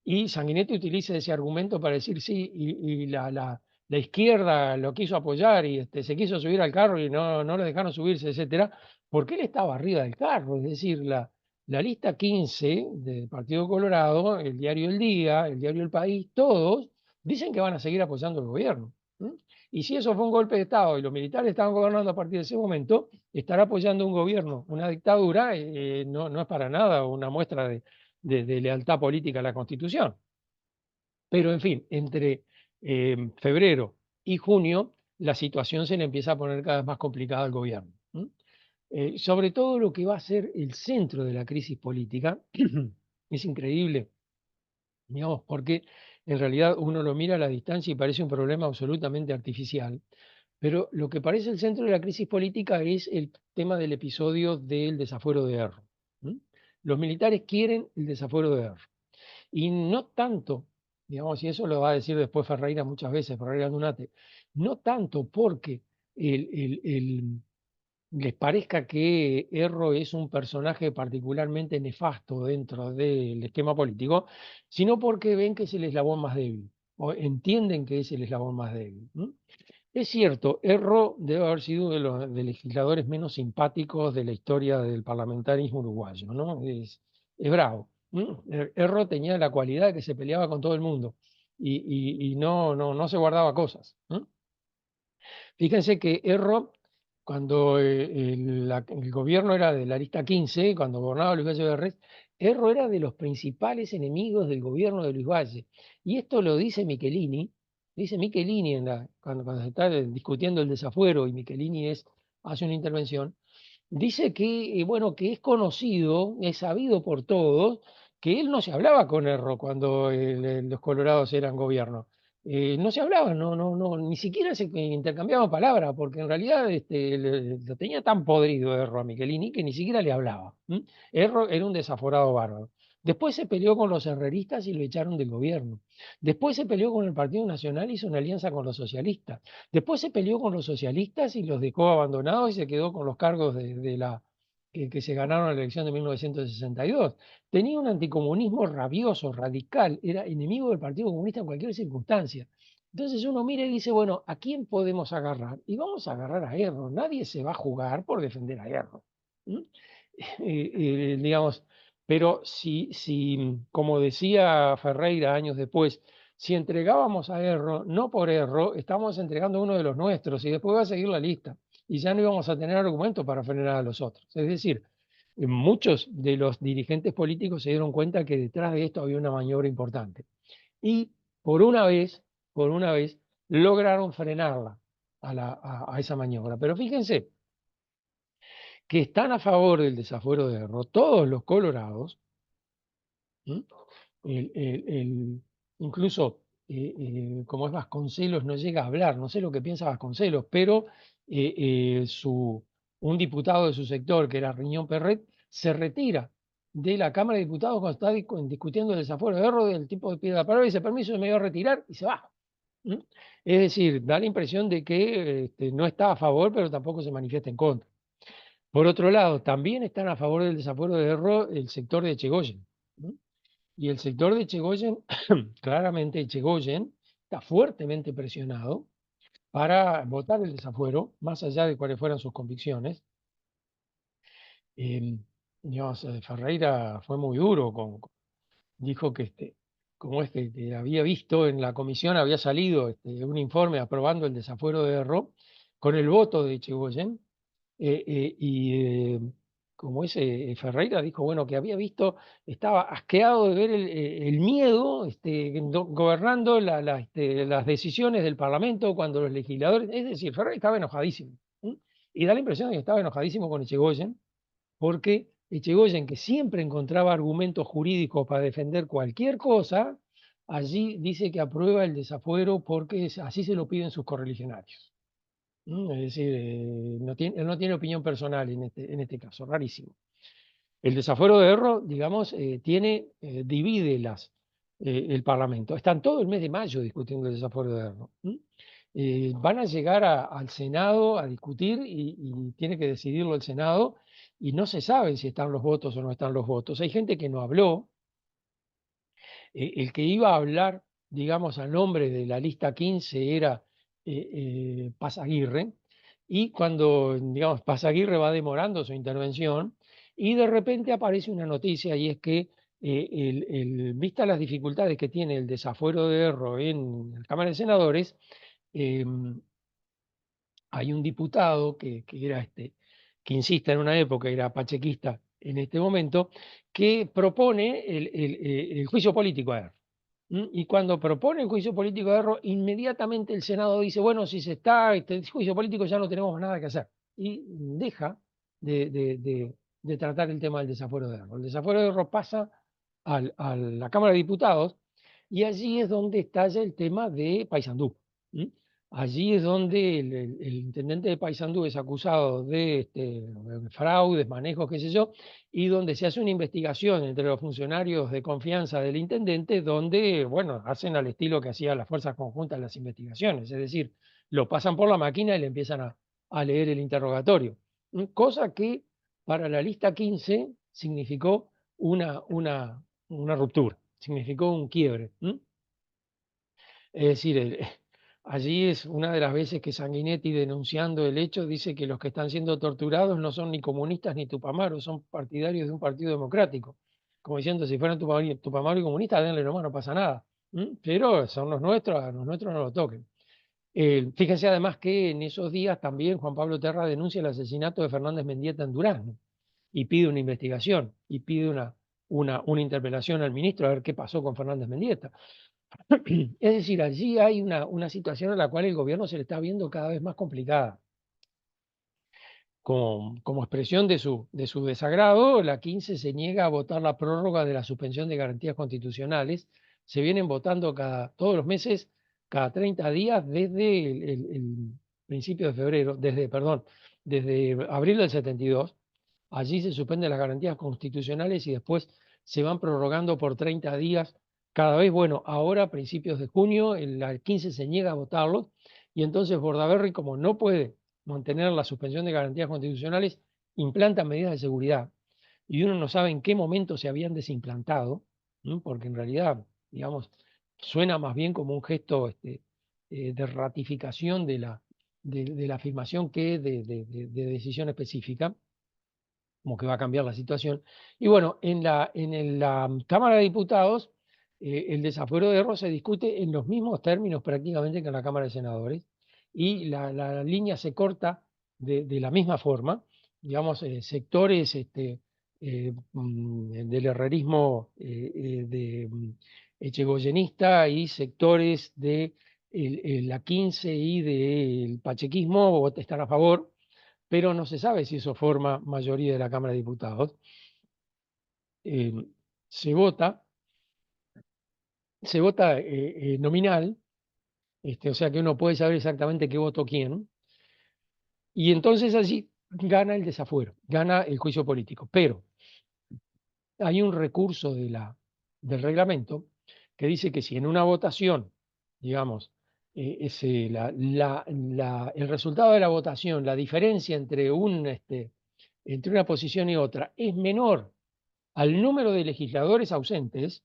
y Sanguinetti utiliza ese argumento para decir sí, y la izquierda lo quiso apoyar y se quiso subir al carro y no lo dejaron subirse, etcétera, porque él estaba arriba del carro. Es decir, la lista 15 del Partido Colorado, el diario El Día, el diario El País, todos dicen que van a seguir apoyando al gobierno. Y si eso fue un golpe de Estado y los militares estaban gobernando a partir de ese momento, estar apoyando un gobierno, una dictadura, no es para nada una muestra de lealtad política a la Constitución. Pero, en fin, entre febrero y junio, la situación se le empieza a poner cada vez más complicada al gobierno. Sobre todo lo que va a ser el centro de la crisis política, es increíble, digamos, porque en realidad uno lo mira a la distancia y parece un problema absolutamente artificial, pero lo que parece el centro de la crisis política es el tema del episodio del desafuero de Erro. Los militares quieren el desafuero de Erro. Y no tanto, digamos, y eso lo va a decir después Ferreira muchas veces, Ferreira Dunate, no tanto porque les parezca que Erro es un personaje particularmente nefasto dentro del esquema político, sino porque ven que es el eslabón más débil, o entienden que es el eslabón más débil. Es cierto, Erro debe haber sido de los legisladores menos simpáticos de la historia del parlamentarismo uruguayo, ¿no? Es bravo. Erro tenía la cualidad de que se peleaba con todo el mundo y no se guardaba cosas. Fíjense que Erro, cuando el gobierno era de la lista 15, cuando gobernaba Luis Valle Berres, Erro era de los principales enemigos del gobierno de Luis Valle. Y esto lo dice Michelini, cuando se está discutiendo el desafuero y Michelini hace una intervención, dice que, bueno, que es conocido, es sabido por todos, que él no se hablaba con Erro cuando los colorados eran gobierno. No se hablaba, ni siquiera se intercambiaban palabras, porque en realidad lo tenía tan podrido Erro a Michelini que ni siquiera le hablaba. Erro era un desaforado bárbaro. Después se peleó con los herreristas y lo echaron del gobierno. Después se peleó con el Partido Nacional y hizo una alianza con los socialistas. Después se peleó con los socialistas y los dejó abandonados y se quedó con los cargos que se ganaron en la elección de 1962. Tenía un anticomunismo rabioso, radical, era enemigo del Partido Comunista en cualquier circunstancia. Entonces uno mira y dice, bueno, ¿a quién podemos agarrar? Y vamos a agarrar a Erro. Nadie se va a jugar por defender a Erro. Digamos, pero como decía Ferreira años después, si entregábamos a Erro, no por Erro, estamos entregando a uno de los nuestros y después va a seguir la lista y ya no íbamos a tener argumentos para frenar a los otros. Es decir, muchos de los dirigentes políticos se dieron cuenta que detrás de esto había una maniobra importante. Y por una vez, lograron frenarla a esa maniobra. Pero fíjense que están a favor del desafuero de Erro todos los colorados, incluso como es Vasconcelos, no llega a hablar, no sé lo que piensa Vasconcelos, pero un diputado de su sector, que era Riñón Perret, se retira de la Cámara de Diputados cuando está discutiendo el desafuero de Erro, el tipo de pide la palabra y dice, permiso, me voy a retirar, y se va. Es decir, da la impresión de que no está a favor, pero tampoco se manifiesta en contra. Por otro lado, también están a favor del desafuero de Erro el sector de Echegoyen. Y el sector de Echegoyen, claramente Echegoyen, está fuertemente presionado para votar el desafuero, más allá de cuáles fueran sus convicciones. Ferreira fue muy duro, dijo que que había visto en la comisión, había salido un informe aprobando el desafuero de Erro con el voto de Echegoyen, y como ese Ferreira dijo, bueno, que había visto, estaba asqueado de ver el miedo gobernando las decisiones del Parlamento cuando los legisladores, es decir, Ferreira estaba enojadísimo. Y da la impresión de que estaba enojadísimo con Echegoyen, porque Echegoyen, que siempre encontraba argumentos jurídicos para defender cualquier cosa, allí dice que aprueba el desafuero porque así se lo piden sus correligionarios. Es decir, él no tiene opinión personal en este caso, rarísimo. El desafuero de Erro, digamos, divide el Parlamento. Están todo el mes de mayo discutiendo el desafuero de Erro. Van a llegar al Senado a discutir y tiene que decidirlo el Senado y no se sabe si están los votos o no están los votos. Hay gente que no habló. El que iba a hablar, digamos, a nombre de la lista 15 era Paz Aguirre, y cuando, digamos, Paz Aguirre va demorando su intervención, y de repente aparece una noticia, y es que vista las dificultades que tiene el desafuero de Erro en la Cámara de Senadores, hay un diputado que era insiste en una época, era pachequista en este momento, que propone el juicio político a Erro. Y cuando propone el juicio político de Erro, inmediatamente el Senado dice, bueno, si se está este juicio político ya no tenemos nada que hacer. Y deja de tratar el tema del desafuero de Erro. El desafuero de Erro pasa a la Cámara de Diputados y allí es donde estalla el tema de Paysandú. Allí es donde el intendente de Paysandú es acusado de fraudes, manejos, qué sé yo, y donde se hace una investigación entre los funcionarios de confianza del intendente, donde, bueno, hacen al estilo que hacían las fuerzas conjuntas las investigaciones, es decir, lo pasan por la máquina y le empiezan a leer el interrogatorio. Cosa que para la lista 15 significó una ruptura, significó un quiebre. Es decir, allí es una de las veces que Sanguinetti, denunciando el hecho, dice que los que están siendo torturados no son ni comunistas ni tupamaros, son partidarios de un partido democrático. Como diciendo, si fueran tupamaros y comunistas, denle nomás, no pasa nada. Pero son los nuestros, a los nuestros no lo toquen. Fíjense además que en esos días también Juan Pablo Terra denuncia el asesinato de Fernández Mendieta en Durazno y pide una investigación y pide una interpelación al ministro a ver qué pasó con Fernández Mendieta. Es decir, allí hay una situación a la cual el gobierno se le está viendo cada vez más complicada. Como expresión de su desagrado, la 15 se niega a votar la prórroga de la suspensión de garantías constitucionales. Se vienen votando todos los meses, cada 30 días, desde el principio de febrero, desde abril del 72. Allí se suspenden las garantías constitucionales y después se van prorrogando por 30 días cada vez. Bueno, ahora a principios de junio, la 15 se niega a votarlo y entonces Bordaberry, como no puede mantener la suspensión de garantías constitucionales, implanta medidas de seguridad. Y uno no sabe en qué momento se habían desimplantado, porque en realidad, digamos, suena más bien como un gesto de ratificación de la afirmación que de decisión específica, como que va a cambiar la situación. Y bueno, en la Cámara de Diputados, el desafuero de Erro se discute en los mismos términos prácticamente que en la Cámara de Senadores, y la línea se corta de la misma forma. Digamos, sectores del herrerismo echegoyenista y sectores de la 15 y del pachequismo están a favor, pero no se sabe si eso forma mayoría de la Cámara de Diputados. Se vota nominal, o sea que uno puede saber exactamente qué votó quién, y entonces allí gana el desafuero, gana el juicio político. Pero hay un recurso del reglamento que dice que si en una votación, digamos, el resultado de la votación, la diferencia entre una posición y otra es menor al número de legisladores ausentes,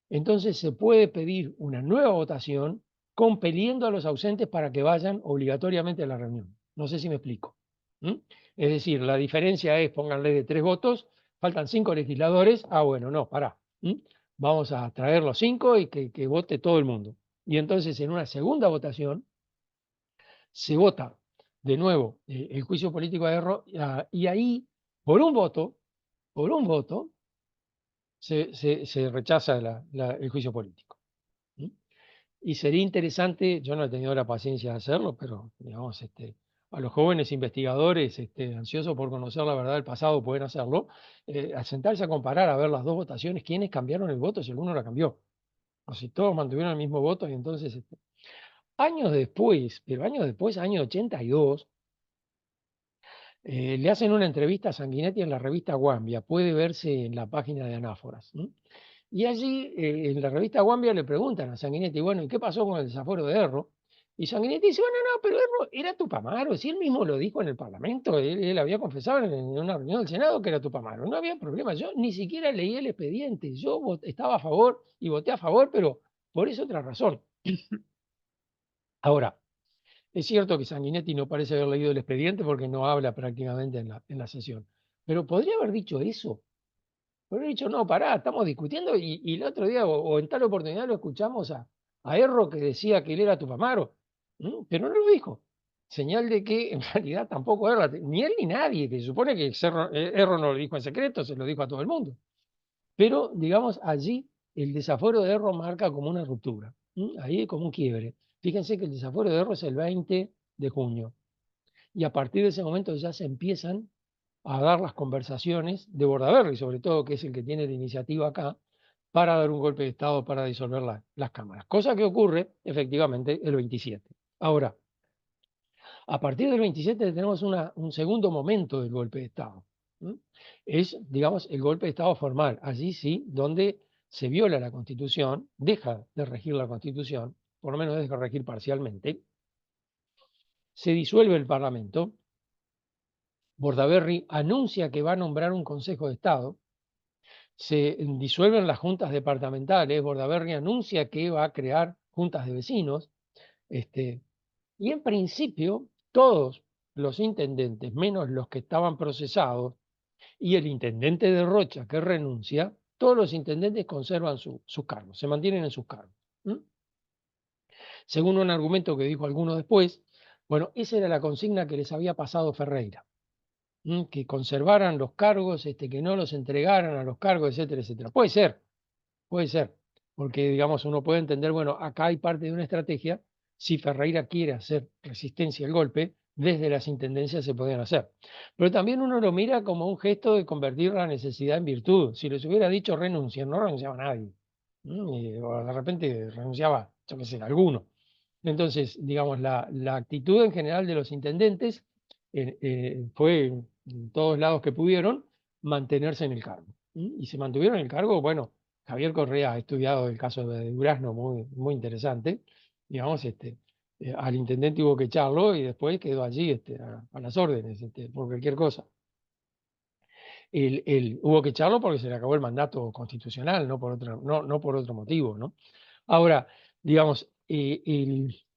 entonces se puede pedir una nueva votación compeliendo a los ausentes para que vayan obligatoriamente a la reunión. No sé si me explico. Es decir, la diferencia es, pónganle de 3 votos, faltan 5 legisladores, bueno, no, pará. Vamos a traer los 5 y que vote todo el mundo. Y entonces en una segunda votación se vota de nuevo el juicio político de Erro, y ahí, por un voto, por un voto se rechaza el juicio político. Y sería interesante, yo no he tenido la paciencia de hacerlo, pero digamos, a los jóvenes investigadores ansiosos por conocer la verdad del pasado pueden hacerlo, a sentarse a comparar, a ver las dos votaciones, quiénes cambiaron el voto si alguno la cambió, o si todos mantuvieron el mismo voto, y entonces, años después, pero años después, año 82, le hacen una entrevista a Sanguinetti en la revista Guambia, puede verse en la página de Anáforas. Y allí, en la revista Guambia, le preguntan a Sanguinetti, bueno, ¿y qué pasó con el desafuero de Erro? Y Sanguinetti dice, bueno, no, pero Erro era Tupamaro, si él mismo lo dijo en el Parlamento, él había confesado en una reunión del Senado que era Tupamaro, no había problema, yo ni siquiera leí el expediente, yo estaba a favor y voté a favor, pero por esa otra razón. Ahora, es cierto que Sanguinetti no parece haber leído el expediente porque no habla prácticamente en la sesión, pero podría haber dicho eso. Podría haber dicho, no, pará, estamos discutiendo y el otro día o en tal oportunidad lo escuchamos a Erro que decía que él era Tupamaro, pero no lo dijo. Señal de que en realidad tampoco Erro, ni él ni nadie, que se supone que Erro no lo dijo en secreto, se lo dijo a todo el mundo. Pero, digamos, allí el desafuero de Erro marca como una ruptura, ahí como un quiebre. Fíjense que el desafuero de Erro es el 20 de junio. Y a partir de ese momento ya se empiezan a dar las conversaciones de Bordaberry, sobre todo, que es el que tiene la iniciativa acá, para dar un golpe de Estado para disolver las cámaras. Cosa que ocurre, efectivamente, el 27. Ahora, a partir del 27 tenemos un segundo momento del golpe de Estado. Es, digamos, el golpe de Estado formal. Allí sí, donde se viola la Constitución, deja de regir la Constitución, por lo menos deja de regir parcialmente, se disuelve el Parlamento, Bordaberry anuncia que va a nombrar un Consejo de Estado, se disuelven las juntas departamentales, Bordaberry anuncia que va a crear juntas de vecinos, y en principio todos los intendentes, menos los que estaban procesados, y el intendente de Rocha que renuncia, todos los intendentes conservan sus cargos, se mantienen en sus cargos. Según un argumento que dijo alguno después, bueno, esa era la consigna que les había pasado Ferreira. Que conservaran los cargos, que no los entregaran a los cargos, etcétera, etcétera. Puede ser, porque digamos uno puede entender, bueno, acá hay parte de una estrategia, si Ferreira quiere hacer resistencia al golpe, desde las intendencias se podían hacer. Pero también uno lo mira como un gesto de convertir la necesidad en virtud. Si les hubiera dicho renuncian, no renunciaba nadie. O de repente renunciaba, yo qué sé, alguno. Entonces, digamos, la actitud en general de los intendentes fue, en todos lados que pudieron, mantenerse en el cargo. Y se mantuvieron en el cargo, bueno, Javier Correa ha estudiado el caso de Durazno, muy, muy interesante, digamos, al intendente hubo que echarlo y después quedó allí a las órdenes, por cualquier cosa. Hubo que echarlo porque se le acabó el mandato constitucional, no por otro motivo, ¿no? Ahora, digamos,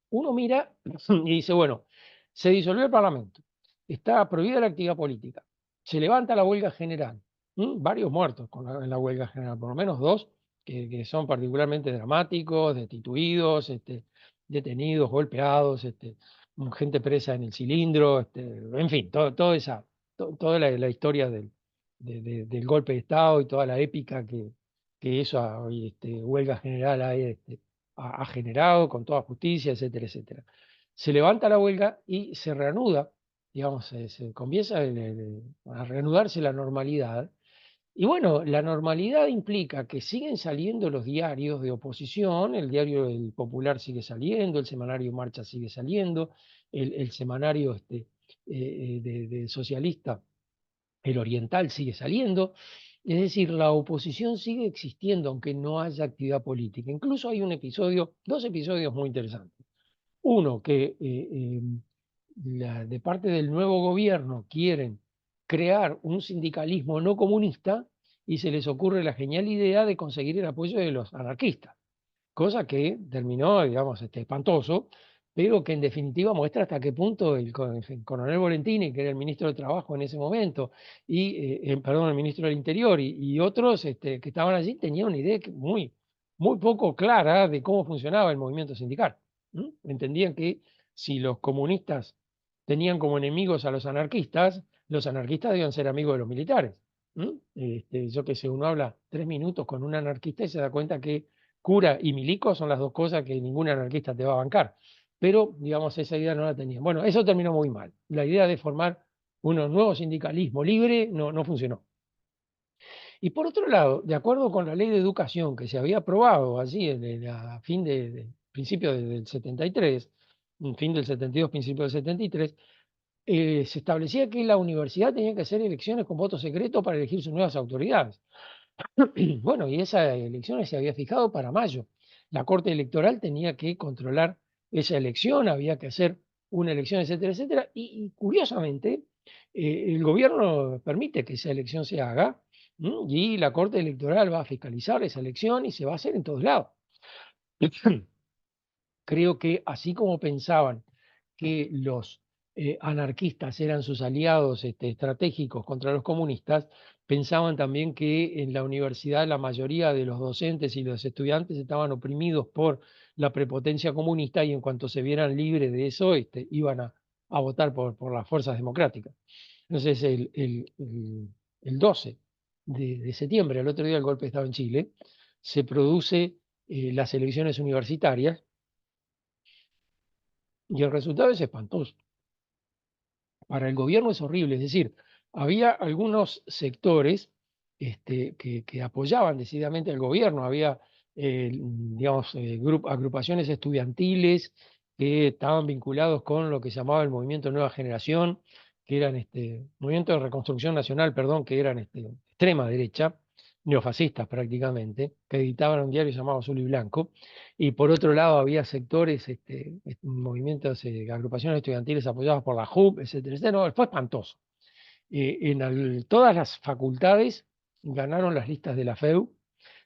uno mira y dice, bueno, se disolvió el Parlamento, está prohibida la actividad política, se levanta la huelga general, varios muertos en la huelga general, por lo menos dos, que son particularmente dramáticos, destituidos, detenidos, golpeados, gente presa en el cilindro, en fin, toda la historia del golpe de Estado y toda la épica que esa huelga general ha generado con toda justicia, etcétera, etcétera. Se levanta la huelga y se reanuda, digamos, se comienza a reanudarse la normalidad. Y bueno, la normalidad implica que siguen saliendo los diarios de oposición, el diario El Popular sigue saliendo, el semanario Marcha sigue saliendo, el semanario de socialista, el Oriental, sigue saliendo. Es decir, la oposición sigue existiendo aunque no haya actividad política. Incluso hay dos episodios muy interesantes. Uno, que de parte del nuevo gobierno quieren crear un sindicalismo no comunista y se les ocurre la genial idea de conseguir el apoyo de los anarquistas, cosa que terminó, digamos, espantoso, pero que en definitiva muestra hasta qué punto el coronel Volentini, que era el ministro de Trabajo en ese momento, perdón, el ministro del Interior, y otros que estaban allí, tenían una idea muy, muy poco clara de cómo funcionaba el movimiento sindical. Entendían que si los comunistas tenían como enemigos a los anarquistas debían ser amigos de los militares. Yo qué sé, uno habla 3 minutos con un anarquista y se da cuenta que cura y milico son las dos cosas que ningún anarquista te va a bancar. Pero, digamos, esa idea no la tenían. Bueno, eso terminó muy mal. La idea de formar un nuevo sindicalismo libre no funcionó. Y por otro lado, de acuerdo con la ley de educación que se había aprobado allí a fin principio del 73, fin del 72, principio del 73, se establecía que la universidad tenía que hacer elecciones con voto secreto para elegir sus nuevas autoridades. Bueno, y esas elecciones se había fijado para mayo. La Corte Electoral tenía que controlar esa elección, había que hacer una elección, etcétera, etcétera. Y curiosamente, el gobierno permite que esa elección se haga, y la Corte Electoral va a fiscalizar esa elección y se va a hacer en todos lados. Creo que así como pensaban que los anarquistas eran sus aliados estratégicos contra los comunistas, pensaban también que en la universidad la mayoría de los docentes y los estudiantes estaban oprimidos por la prepotencia comunista y en cuanto se vieran libres de eso, iban a votar por las fuerzas democráticas. Entonces, el 12 de septiembre, el otro día el golpe estaba en Chile, se produce las elecciones universitarias y el resultado es espantoso. Para el gobierno es horrible, es decir, había algunos sectores que apoyaban decididamente al gobierno, había, digamos, agrupaciones estudiantiles que estaban vinculados con lo que se llamaba el movimiento Nueva Generación, que eran movimiento de reconstrucción nacional, perdón, que eran extrema derecha, neofascistas prácticamente, que editaban un diario llamado Azul y Blanco, y por otro lado había sectores, movimientos, agrupaciones estudiantiles apoyadas por la JUP, etcétera, etcétera. No, fue espantoso. Todas las facultades ganaron las listas de la FEU,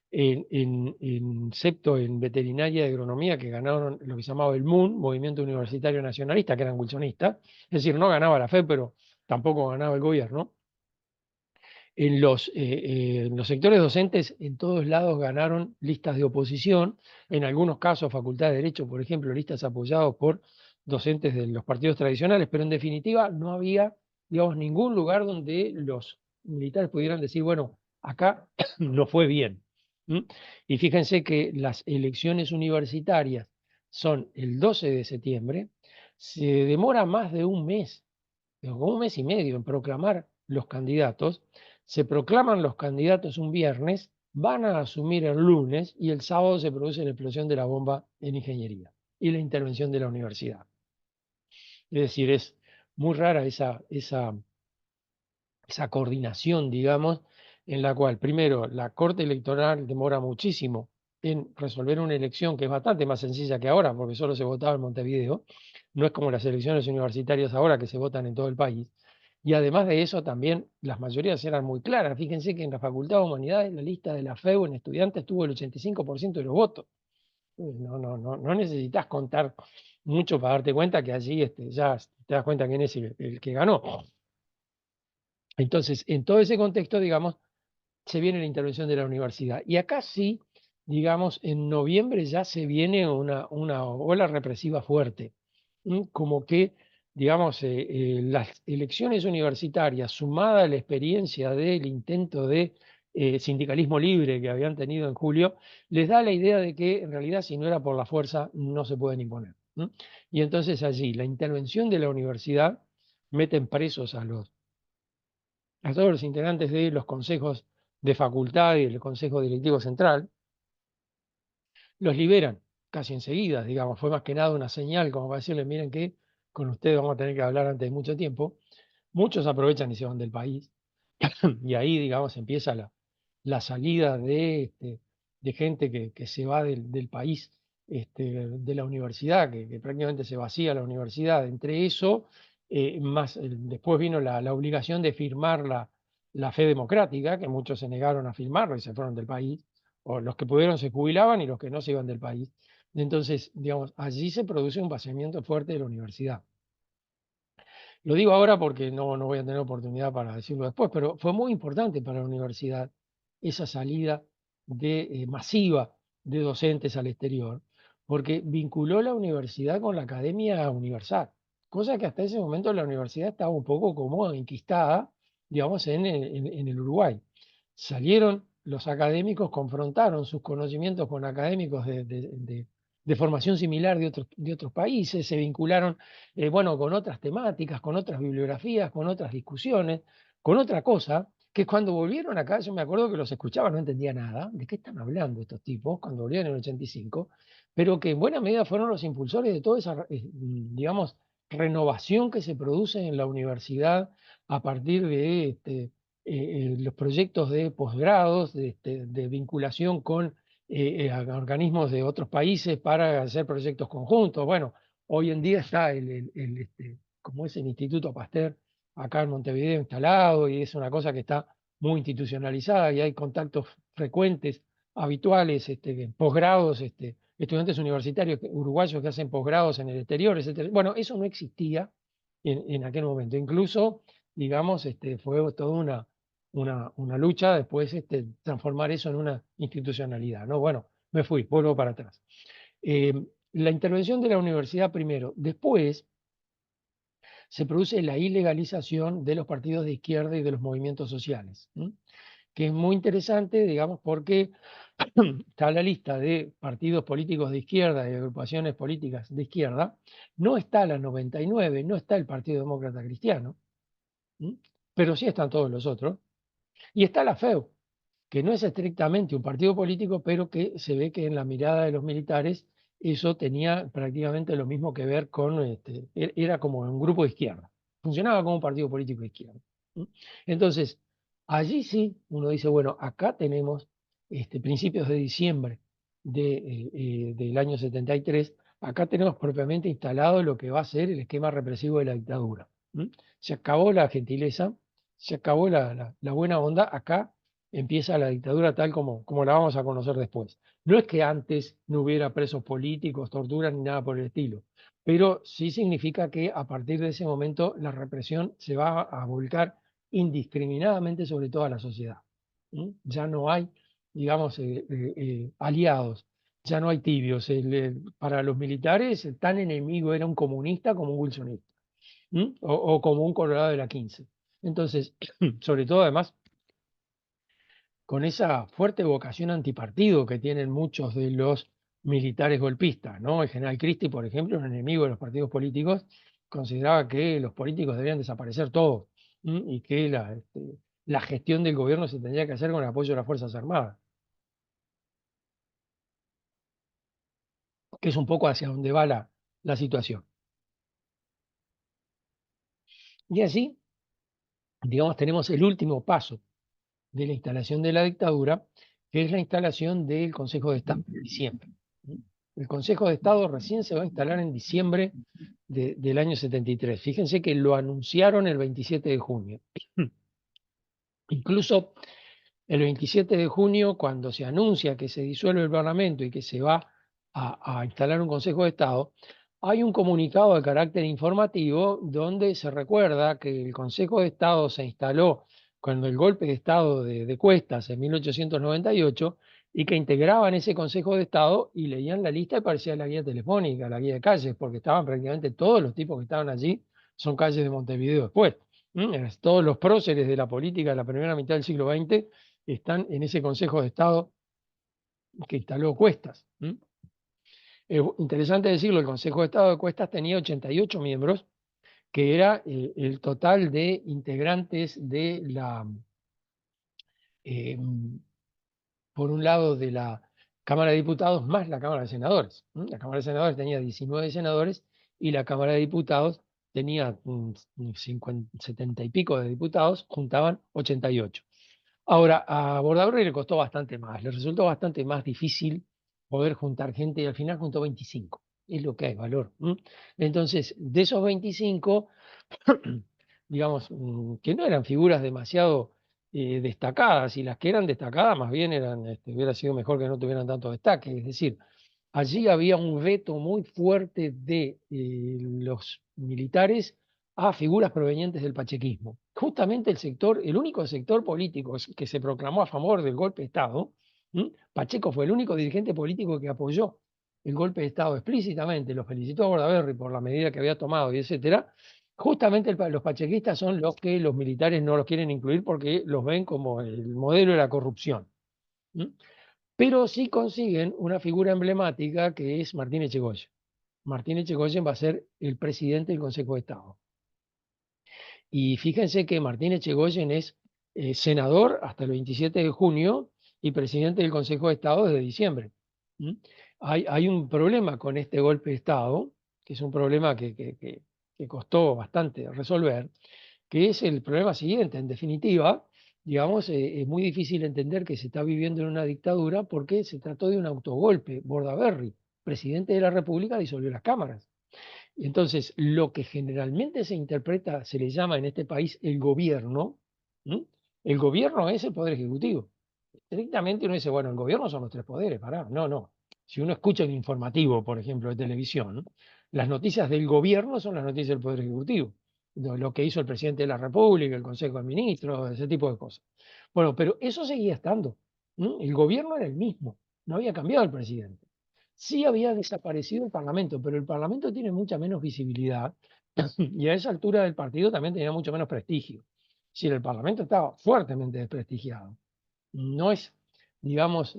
excepto en veterinaria y agronomía, que ganaron lo que se llamaba el MUN, Movimiento Universitario Nacionalista, que eran wilsonistas, es decir, no ganaba la FEU, pero tampoco ganaba el gobierno. En los sectores docentes, en todos lados ganaron listas de oposición, en algunos casos Facultad de Derecho, por ejemplo, listas apoyadas por docentes de los partidos tradicionales, pero en definitiva no había, digamos, ningún lugar donde los militares pudieran decir, bueno, acá no fue bien. Y fíjense que las elecciones universitarias son el 12 de septiembre, se demora más de un mes, como un mes y medio en proclamar los candidatos. Se proclaman los candidatos un viernes, van a asumir el lunes y el sábado se produce la explosión de la bomba en ingeniería y la intervención de la universidad. Es decir, es muy rara esa coordinación, digamos, en la cual, primero, la Corte Electoral demora muchísimo en resolver una elección que es bastante más sencilla que ahora, porque solo se votaba en Montevideo, no es como las elecciones universitarias ahora que se votan en todo el país. Y además de eso, también las mayorías eran muy claras. Fíjense que en la Facultad de Humanidades la lista de la FEU en estudiantes tuvo el 85% de los votos. No necesitas contar mucho para darte cuenta que allí ya te das cuenta quién es el que ganó. Entonces, en todo ese contexto, digamos, se viene la intervención de la universidad. Y acá sí, digamos, en noviembre ya se viene una ola represiva fuerte. Como que, digamos, las elecciones universitarias, sumada a la experiencia del intento de sindicalismo libre que habían tenido en julio, les da la idea de que en realidad si no era por la fuerza no se pueden imponer. Y entonces allí la intervención de la universidad meten presos a todos los integrantes de los consejos de facultad y el consejo directivo central, los liberan casi enseguida, digamos, fue más que nada una señal como para decirles, miren que con ustedes vamos a tener que hablar antes de mucho tiempo. Muchos aprovechan y se van del país, y ahí, digamos, empieza la salida de gente que se va del país, de la universidad, que prácticamente se vacía la universidad. Entre eso, después vino la obligación de firmar la fe democrática, que muchos se negaron a firmarlo y se fueron del país, o los que pudieron se jubilaban y los que no se iban del país. Entonces, digamos, allí se produce un vaciamiento fuerte de la universidad. Lo digo ahora porque no voy a tener oportunidad para decirlo después, pero fue muy importante para la universidad esa salida masiva de docentes al exterior, porque vinculó la universidad con la academia universal, cosa que hasta ese momento la universidad estaba un poco como enquistada digamos, en el Uruguay. Salieron los académicos, confrontaron sus conocimientos con académicos de formación similar de otros países, se vincularon, bueno, con otras temáticas, con otras bibliografías, con otras discusiones, con otra cosa, que cuando volvieron acá, yo me acuerdo que los escuchaba, no entendía nada, ¿de qué están hablando estos tipos cuando volvieron en el 85? Pero que en buena medida fueron los impulsores de toda esa, digamos, renovación que se produce en la universidad a partir de los proyectos de posgrados, de vinculación con organismos de otros países para hacer proyectos conjuntos. Bueno, hoy en día está como es el Instituto Pasteur acá en Montevideo instalado y es una cosa que está muy institucionalizada y hay contactos frecuentes, habituales, posgrados, estudiantes universitarios uruguayos que hacen posgrados en el exterior, etc. Bueno, eso no existía en aquel momento. Incluso, digamos, fue toda una lucha después transformar eso en una institucionalidad, ¿no? Bueno, me fui, vuelvo para atrás. La intervención de la universidad primero. Después se produce la ilegalización de los partidos de izquierda y de los movimientos sociales, que es muy interesante, digamos, porque está la lista de partidos políticos de izquierda y agrupaciones políticas de izquierda, no está la 99, no está el Partido Demócrata Cristiano, pero sí están todos los otros, y está la FEU, que no es estrictamente un partido político, pero que se ve que en la mirada de los militares eso tenía prácticamente lo mismo que ver con, era como un grupo de izquierda, funcionaba como un partido político de izquierda. Entonces, allí sí uno dice, bueno, acá tenemos principios de diciembre del año 73, acá tenemos propiamente instalado lo que va a ser el esquema represivo de la dictadura. Se acabó la gentileza, se acabó la buena onda, acá empieza la dictadura tal como la vamos a conocer después. No es que antes no hubiera presos políticos, torturas ni nada por el estilo, pero sí significa que a partir de ese momento la represión se va a volcar indiscriminadamente sobre toda la sociedad. Ya no hay, digamos, aliados, ya no hay tibios. Para los militares, el tan enemigo era un comunista como un wilsonista, o como un colorado de la 15. Entonces, sobre todo además, con esa fuerte vocación antipartido que tienen muchos de los militares golpistas, ¿no? El general Christie, por ejemplo, un enemigo de los partidos políticos, consideraba que los políticos deberían desaparecer todos y que la gestión del gobierno se tendría que hacer con el apoyo de las Fuerzas Armadas, que es un poco hacia donde va la situación. Y así, digamos, tenemos el último paso de la instalación de la dictadura, que es la instalación del Consejo de Estado en diciembre. El Consejo de Estado recién se va a instalar en diciembre del año 73. Fíjense que lo anunciaron el 27 de junio. Incluso el 27 de junio, cuando se anuncia que se disuelve el Parlamento y que se va a instalar un Consejo de Estado, hay un comunicado de carácter informativo donde se recuerda que el Consejo de Estado se instaló cuando el golpe de Estado de Cuestas en 1898 y que integraban ese Consejo de Estado y leían la lista y parecía la guía telefónica, la guía de calles, porque estaban prácticamente todos los tipos que estaban allí, son calles de Montevideo después. Todos los próceres de la política de la primera mitad del siglo XX están en ese Consejo de Estado que instaló Cuestas. Es interesante decirlo, el Consejo de Estado de Cuestas tenía 88 miembros, que era el total de integrantes de por un lado, de la Cámara de Diputados más la Cámara de Senadores. La Cámara de Senadores tenía 19 senadores y la Cámara de Diputados tenía 70 y pico de diputados, juntaban 88. Ahora, a Bordaberry le costó bastante más, le resultó bastante más difícil poder juntar gente y al final juntó 25. Es lo que hay, valor. Entonces, de esos 25, digamos, que no eran figuras demasiado destacadas, y las que eran destacadas más bien eran, hubiera sido mejor que no tuvieran tanto destaque. Es decir, allí había un veto muy fuerte de los militares a figuras provenientes del pachequismo. Justamente el único sector político que se proclamó a favor del golpe de Estado, Pacheco fue el único dirigente político que apoyó el golpe de Estado explícitamente, lo felicitó a Bordaberry por la medida que había tomado y etcétera, Justamente los pachequistas son los que los militares no los quieren incluir porque los ven como el modelo de la corrupción. Pero sí consiguen una figura emblemática que es Martín Echegoyen. Martín Echegoyen va a ser el presidente del Consejo de Estado. Y fíjense que Martín Echegoyen es senador hasta el 27 de junio y presidente del Consejo de Estado desde diciembre. Hay un problema con este golpe de Estado, que es un problema que costó bastante resolver, que es el problema siguiente. En definitiva, digamos, es muy difícil entender que se está viviendo en una dictadura porque se trató de un autogolpe. Bordaberry, presidente de la República, disolvió las cámaras. Y entonces, lo que generalmente se interpreta, se le llama en este país el gobierno. El gobierno es el poder ejecutivo. Estrictamente uno dice, bueno, el gobierno son los tres poderes, pará. No, no. Si uno escucha un informativo, por ejemplo, de televisión, las noticias del gobierno son las noticias del poder ejecutivo. Lo que hizo el presidente de la República, el Consejo de Ministros, ese tipo de cosas. Bueno, pero eso seguía estando. El gobierno era el mismo, no había cambiado el presidente. Sí había desaparecido el Parlamento, pero el Parlamento tiene mucha menos visibilidad y a esa altura del partido también tenía mucho menos prestigio. Si el Parlamento estaba fuertemente desprestigiado. No es, digamos,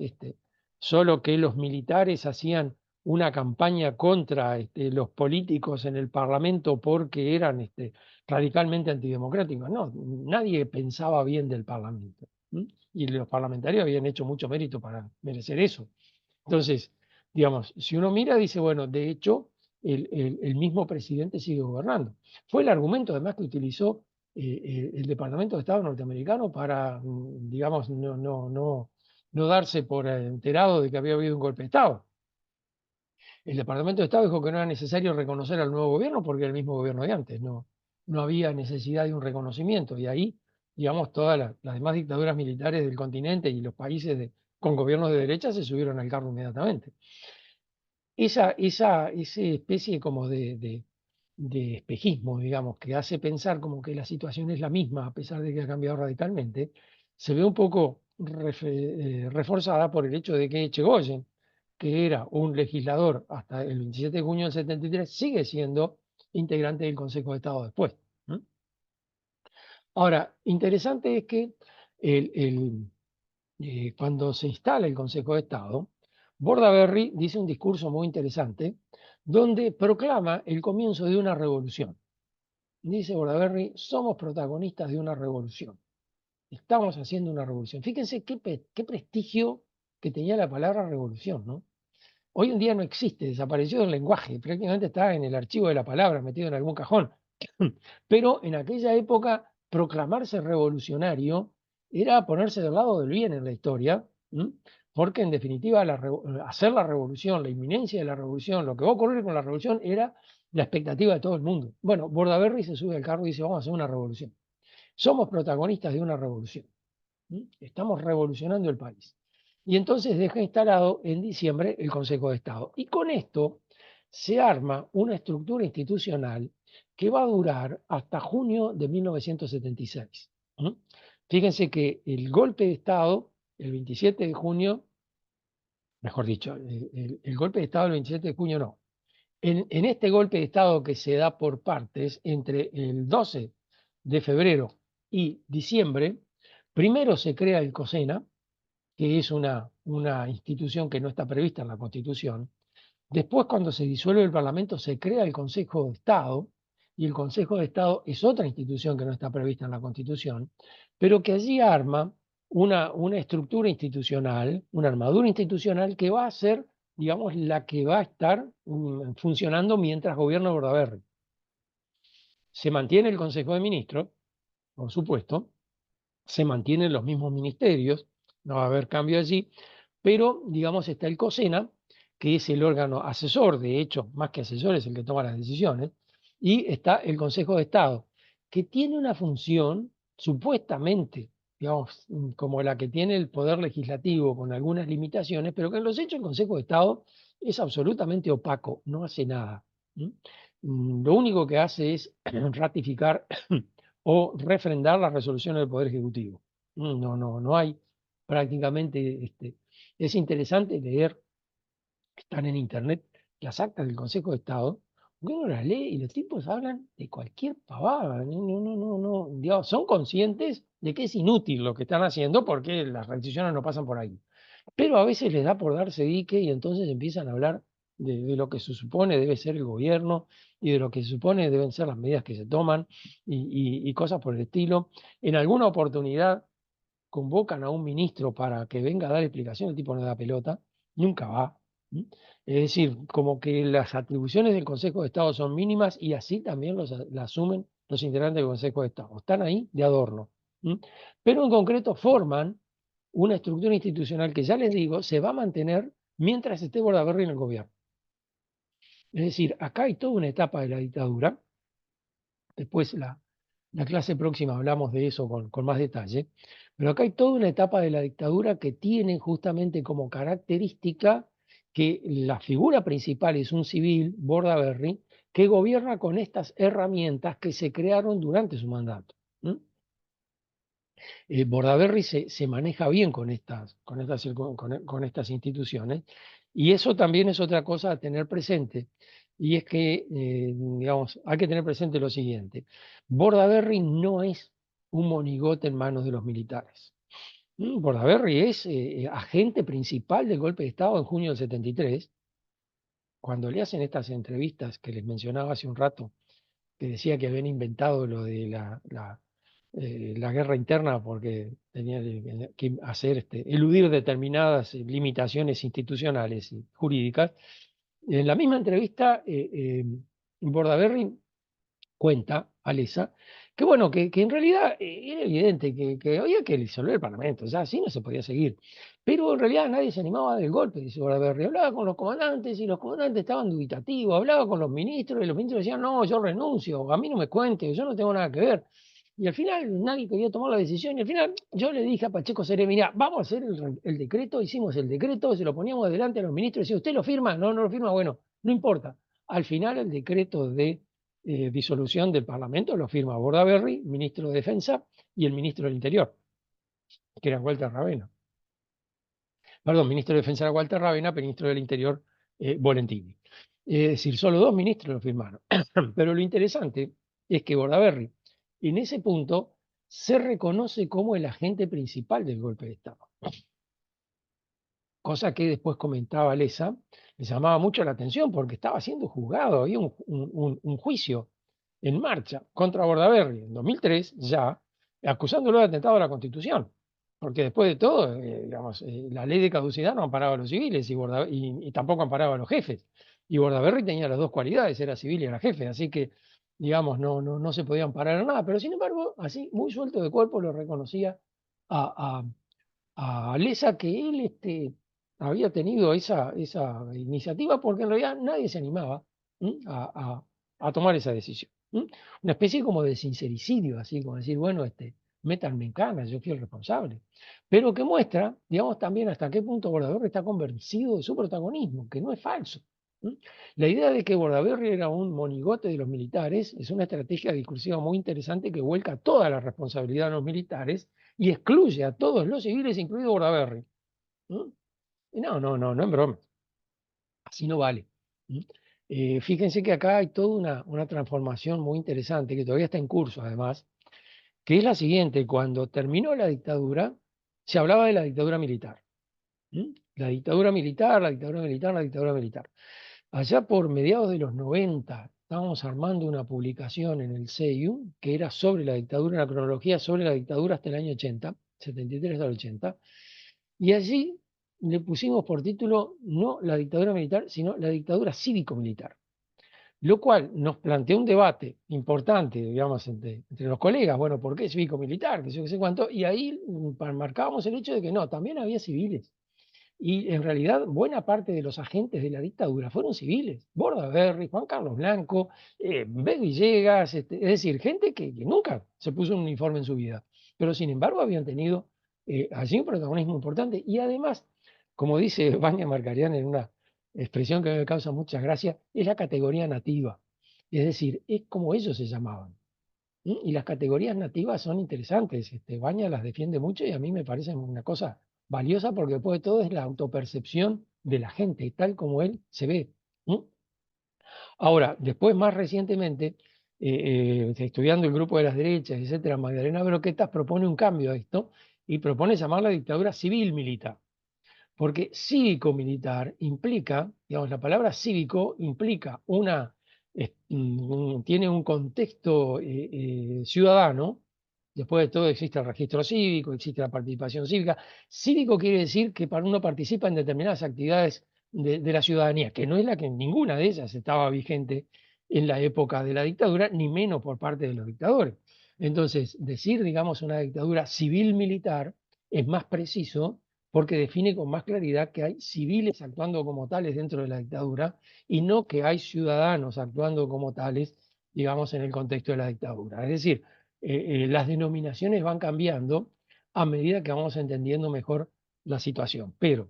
solo que los militares hacían una campaña contra los políticos en el Parlamento porque eran radicalmente antidemocráticos. No, nadie pensaba bien del Parlamento. Y los parlamentarios habían hecho mucho mérito para merecer eso. Entonces, digamos, si uno mira, dice, bueno, de hecho, el mismo presidente sigue gobernando. Fue el argumento además que utilizó el Departamento de Estado norteamericano para, digamos, no darse por enterado de que había habido un golpe de Estado. El Departamento de Estado dijo que no era necesario reconocer al nuevo gobierno porque era el mismo gobierno de antes, no había necesidad de un reconocimiento. Y ahí, digamos, todas las demás dictaduras militares del continente y los países con gobiernos de derecha se subieron al carro inmediatamente. Esa especie como de espejismo, digamos, que hace pensar como que la situación es la misma a pesar de que ha cambiado radicalmente, se ve un poco reforzada por el hecho de que Echegoyen, que era un legislador hasta el 27 de junio del 73, sigue siendo integrante del Consejo de Estado después. Ahora, interesante es que cuando se instala el Consejo de Estado, Bordaberry dice un discurso muy interesante donde proclama el comienzo de una revolución. Dice Bordaberry, somos protagonistas de una revolución. Estamos haciendo una revolución. Fíjense qué prestigio que tenía la palabra revolución, ¿no? Hoy en día no existe, desapareció del lenguaje, prácticamente está en el archivo de la palabra, metido en algún cajón. Pero en aquella época, proclamarse revolucionario era ponerse del lado del bien en la historia, porque en definitiva hacer la revolución, la inminencia de la revolución, lo que va a ocurrir con la revolución era la expectativa de todo el mundo. Bueno, Bordaberry se sube al carro y dice, vamos a hacer una revolución. Somos protagonistas de una revolución. Estamos revolucionando el país. Y entonces deja instalado en diciembre el Consejo de Estado. Y con esto se arma una estructura institucional que va a durar hasta junio de 1976. Fíjense que el golpe de Estado, el 27 de junio, mejor dicho, el golpe de Estado el 27 de junio no. En este golpe de Estado que se da por partes entre el 12 de febrero y diciembre, primero se crea el COSENA, que es una institución que no está prevista en la Constitución. Después, cuando se disuelve el Parlamento, se crea el Consejo de Estado, y el Consejo de Estado es otra institución que no está prevista en la Constitución, pero que allí arma una estructura institucional, una armadura institucional que va a ser, digamos, la que va a estar funcionando mientras gobierna Bordaberry. Se mantiene el Consejo de Ministros, por supuesto, se mantienen los mismos ministerios, no va a haber cambio allí, pero digamos está el COSENA, que es el órgano asesor, de hecho, más que asesor es el que toma las decisiones, y está el Consejo de Estado, que tiene una función supuestamente, digamos, como la que tiene el Poder Legislativo, con algunas limitaciones, pero que en los hechos el Consejo de Estado es absolutamente opaco, no hace nada. Lo único que hace es ratificar o refrendar las resoluciones del Poder Ejecutivo. No hay prácticamente, es interesante leer, están en internet, las actas del Consejo de Estado, porque uno las lee y los tipos hablan de cualquier pavada, digamos, son conscientes de que es inútil lo que están haciendo porque las decisiones no pasan por ahí. Pero a veces les da por darse dique y entonces empiezan a hablar de lo que se supone debe ser el gobierno y de lo que se supone deben ser las medidas que se toman y cosas por el estilo. En alguna oportunidad convocan a un ministro para que venga a dar explicación, el tipo no da pelota, nunca va. ¿Mm? Es decir, como que las atribuciones del Consejo de Estado son mínimas y así también las asumen los integrantes del Consejo de Estado. Están ahí de adorno. ¿Mm? Pero en concreto forman una estructura institucional que, ya les digo, se va a mantener mientras esté Bordaberry en el gobierno. Es decir, acá hay toda una etapa de la dictadura, después la clase próxima hablamos de eso con más detalle, pero acá hay toda una etapa de la dictadura que tiene justamente como característica que la figura principal es un civil, Bordaberry, que gobierna con estas herramientas que se crearon durante su mandato. Bordaberry se maneja bien con estas instituciones y eso también es otra cosa a tener presente. Y es que, digamos, hay que tener presente lo siguiente. Bordaberry no es un monigote en manos de los militares. Bordaberry es agente principal del golpe de Estado en junio del 73. Cuando le hacen estas entrevistas que les mencionaba hace un rato, que decía que habían inventado lo de la guerra interna porque tenía que hacer eludir determinadas limitaciones institucionales y jurídicas. En la misma entrevista, Bordaberry cuenta a Lesa que bueno, que en realidad era evidente que había que disolver el Parlamento, ya así no se podía seguir. Pero en realidad nadie se animaba del golpe, dice Bordaberry. Hablaba con los comandantes y los comandantes estaban dubitativos, hablaba con los ministros y los ministros decían, no, yo renuncio, a mí no me cuente, yo no tengo nada que ver. Y al final nadie quería tomar la decisión y al final yo le dije a Pacheco Seré, mira, vamos a hacer el decreto, hicimos el decreto, se lo poníamos delante a los ministros y decía, ¿usted lo firma? No, no lo firma, bueno, no importa. Al final el decreto de disolución del Parlamento lo firma Bordaberry, ministro de Defensa, y el ministro del Interior, que era Walter Ravenna. Perdón, ministro de Defensa era Walter Ravenna, ministro del Interior Volentini. Es decir, solo dos ministros lo firmaron. Pero lo interesante es que Bordaberry, en ese punto, se reconoce como el agente principal del golpe de Estado. Cosa que después comentaba Lesa, le llamaba mucho la atención porque estaba siendo juzgado, había un juicio en marcha contra Bordaberry en 2003, ya acusándolo de atentado a la Constitución. Porque después de todo, digamos, la ley de caducidad no amparaba a los civiles y tampoco amparaba a los jefes. Y Bordaberry tenía las dos cualidades, era civil y era jefe, así que, digamos, no se podía amparar a nada. Pero sin embargo, así, muy suelto de cuerpo, lo reconocía a Lesa que él había tenido esa iniciativa porque en realidad nadie se animaba a tomar esa decisión. Una especie como de sincericidio, así como decir, bueno, métanme en cana, yo fui el responsable. Pero que muestra, digamos, también hasta qué punto Bordaberry está convencido de su protagonismo, que no es falso. La idea de que Bordaberry era un monigote de los militares es una estrategia discursiva muy interesante que vuelca toda la responsabilidad a los militares y excluye a todos los civiles, incluido Bordaberry. No, en broma. Así no vale. Fíjense que acá hay toda una transformación muy interesante que todavía está en curso, además, que es la siguiente. Cuando terminó la dictadura, se hablaba de la dictadura militar. La dictadura militar, la dictadura militar, la dictadura militar. Allá por mediados de los 90, estábamos armando una publicación en el CEIU que era sobre la dictadura, una cronología sobre la dictadura hasta el año 80, 73 al 80, y allí le pusimos por título no la dictadura militar, sino la dictadura cívico-militar, lo cual nos planteó un debate importante, digamos, entre los colegas, bueno, ¿por qué cívico-militar? Que yo qué sé cuánto, y ahí marcábamos el hecho de que no, también había civiles. Y en realidad buena parte de los agentes de la dictadura fueron civiles. Bordaberry, Juan Carlos Blanco, Bel Villegas, es decir, gente que nunca se puso un uniforme en su vida. Pero sin embargo habían tenido allí un protagonismo importante. Y además, como dice Vania Marcarián en una expresión que me causa mucha gracia, es la categoría nativa. Es decir, es como ellos se llamaban. Y las categorías nativas son interesantes. Baña las defiende mucho y a mí me parece una cosa valiosa porque después de todo es la autopercepción de la gente, tal como él se ve. Ahora, después, más recientemente, estudiando el grupo de las derechas, etcétera, Magdalena Broquetas propone un cambio a esto y propone llamarla dictadura civil-militar. Porque cívico-militar implica, digamos, la palabra cívico implica tiene un contexto ciudadano. Después de todo existe el registro cívico, existe la participación cívica. Cívico quiere decir que uno participa en determinadas actividades de la ciudadanía, que no es la que ninguna de ellas estaba vigente en la época de la dictadura, ni menos por parte de los dictadores. Entonces, decir, digamos, una dictadura civil-militar es más preciso porque define con más claridad que hay civiles actuando como tales dentro de la dictadura y no que hay ciudadanos actuando como tales, digamos, en el contexto de la dictadura. Es decir, las denominaciones van cambiando a medida que vamos entendiendo mejor la situación. Pero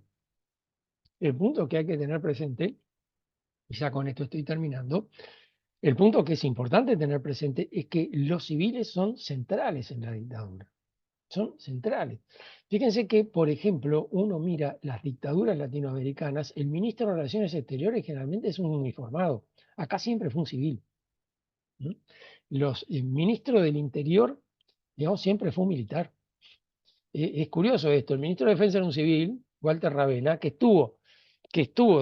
el punto que hay que tener presente, y ya con esto estoy terminando, el punto que es importante tener presente es que los civiles son centrales en la dictadura. Son centrales. Fíjense que, por ejemplo, uno mira las dictaduras latinoamericanas, el ministro de Relaciones Exteriores generalmente es un uniformado. Acá siempre fue un civil. ¿No? El ministro del Interior, digamos, siempre fue un militar. Es curioso esto, el ministro de Defensa era un civil, Walter Ravena, que estuvo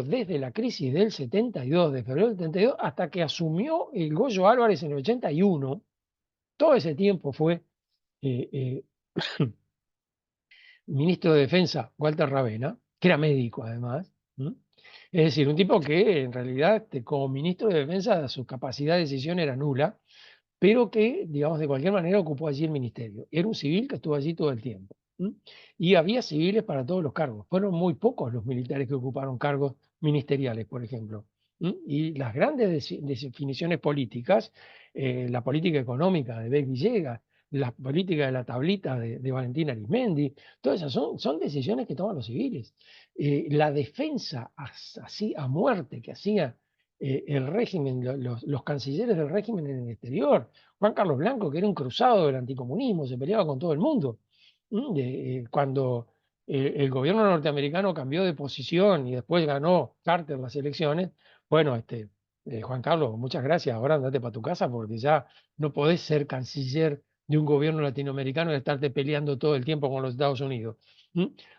desde la crisis del 72, de febrero del 72, hasta que asumió el Goyo Álvarez en el 81. Todo ese tiempo fue ministro de Defensa, Walter Ravena, que era médico además. Es decir, un tipo que en realidad como ministro de Defensa su capacidad de decisión era nula, pero que, digamos, de cualquier manera ocupó allí el ministerio. Era un civil que estuvo allí todo el tiempo. Y había civiles para todos los cargos. Fueron muy pocos los militares que ocuparon cargos ministeriales, por ejemplo. Y las grandes definiciones políticas, la política económica de Beck Villegas, la política de la tablita de Valentín Arizmendi, todas esas son decisiones que toman los civiles. La defensa así a muerte que hacía el régimen, los cancilleres del régimen en el exterior, Juan Carlos Blanco, que era un cruzado del anticomunismo, se peleaba con todo el mundo. Cuando el gobierno norteamericano cambió de posición y después ganó Carter las elecciones, bueno, Juan Carlos, muchas gracias, ahora andate para tu casa porque ya no podés ser canciller de un gobierno latinoamericano y estarte peleando todo el tiempo con los Estados Unidos.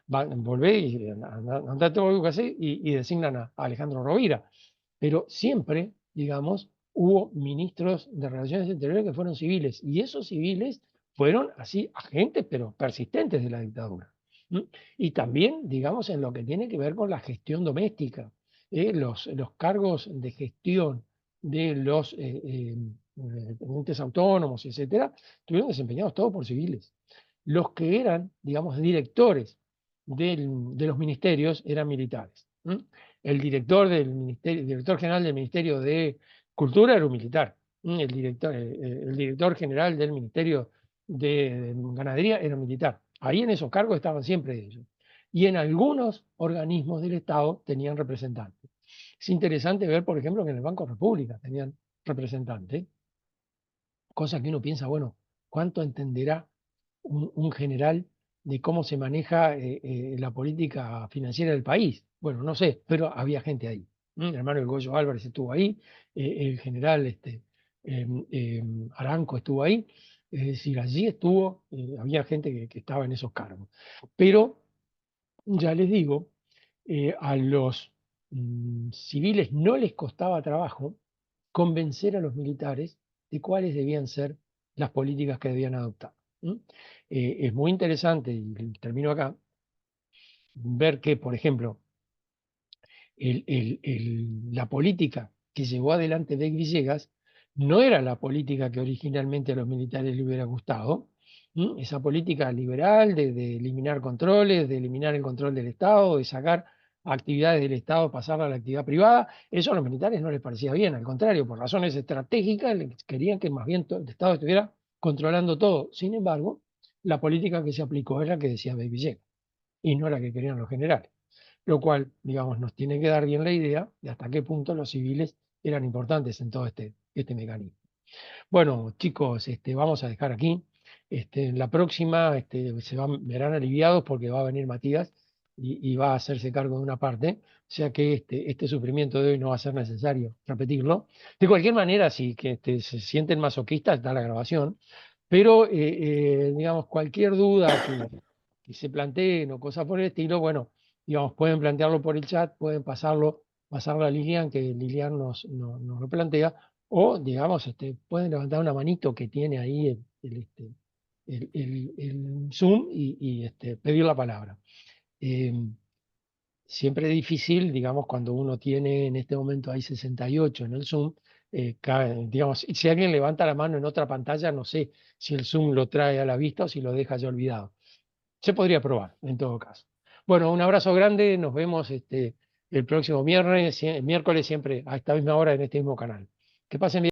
Volvé y andate a tu casa y designan a Alejandro Rovira. Pero siempre, digamos, hubo ministros de Relaciones Exteriores que fueron civiles y esos civiles fueron así agentes, pero persistentes de la dictadura. Y también, digamos, en lo que tiene que ver con la gestión doméstica, los cargos de gestión de los entes autónomos, etcétera, estuvieron desempeñados todos por civiles. Los que eran, digamos, directores de los ministerios eran militares. El director general del Ministerio de Cultura era un militar. El director general del Ministerio de Ganadería era militar. Ahí en esos cargos estaban siempre ellos. Y en algunos organismos del Estado tenían representantes. Es interesante ver, por ejemplo, que en el Banco República tenían representantes, cosa que uno piensa, bueno, ¿cuánto entenderá un general de cómo se maneja la política financiera del país? Bueno, no sé, pero había gente ahí. El hermano del Goyo Álvarez estuvo ahí, el general Aranco estuvo ahí, es decir, allí había gente que estaba en esos cargos. Pero, ya les digo, a los civiles no les costaba trabajo convencer a los militares de cuáles debían ser las políticas que debían adoptar. Es muy interesante, y termino acá, ver que, por ejemplo, la política que llevó adelante Beck Villegas no era la política que originalmente a los militares les hubiera gustado. Esa política liberal de eliminar controles, de eliminar el control del Estado, de sacar actividades del Estado, pasarla a la actividad privada, eso a los militares no les parecía bien, al contrario, por razones estratégicas querían que más bien el Estado estuviera controlando todo. Sin embargo, la política que se aplicó es la que decía Beck Villegas y no la que querían los generales. Lo cual, digamos, nos tiene que dar bien la idea de hasta qué punto los civiles eran importantes en todo este mecanismo. Bueno, chicos, vamos a dejar aquí. La próxima verán aliviados porque va a venir Matías y va a hacerse cargo de una parte, o sea que este sufrimiento de hoy no va a ser necesario repetirlo. De cualquier manera, si que se sienten masoquistas, está la grabación, pero digamos, cualquier duda que se planteen o cosas por el estilo, bueno, digamos, pueden plantearlo por el chat, pueden pasarlo a Lilian, que Lilian nos lo plantea, o, digamos, pueden levantar una manito que tiene ahí el Zoom y pedir la palabra. Siempre es difícil, digamos, cuando uno tiene, en este momento hay 68 en el Zoom, digamos, si alguien levanta la mano en otra pantalla, no sé si el Zoom lo trae a la vista o si lo deja ya olvidado. Se podría probar, en todo caso. Bueno, un abrazo grande, nos vemos el próximo miércoles siempre a esta misma hora en este mismo canal. Que pasen bien.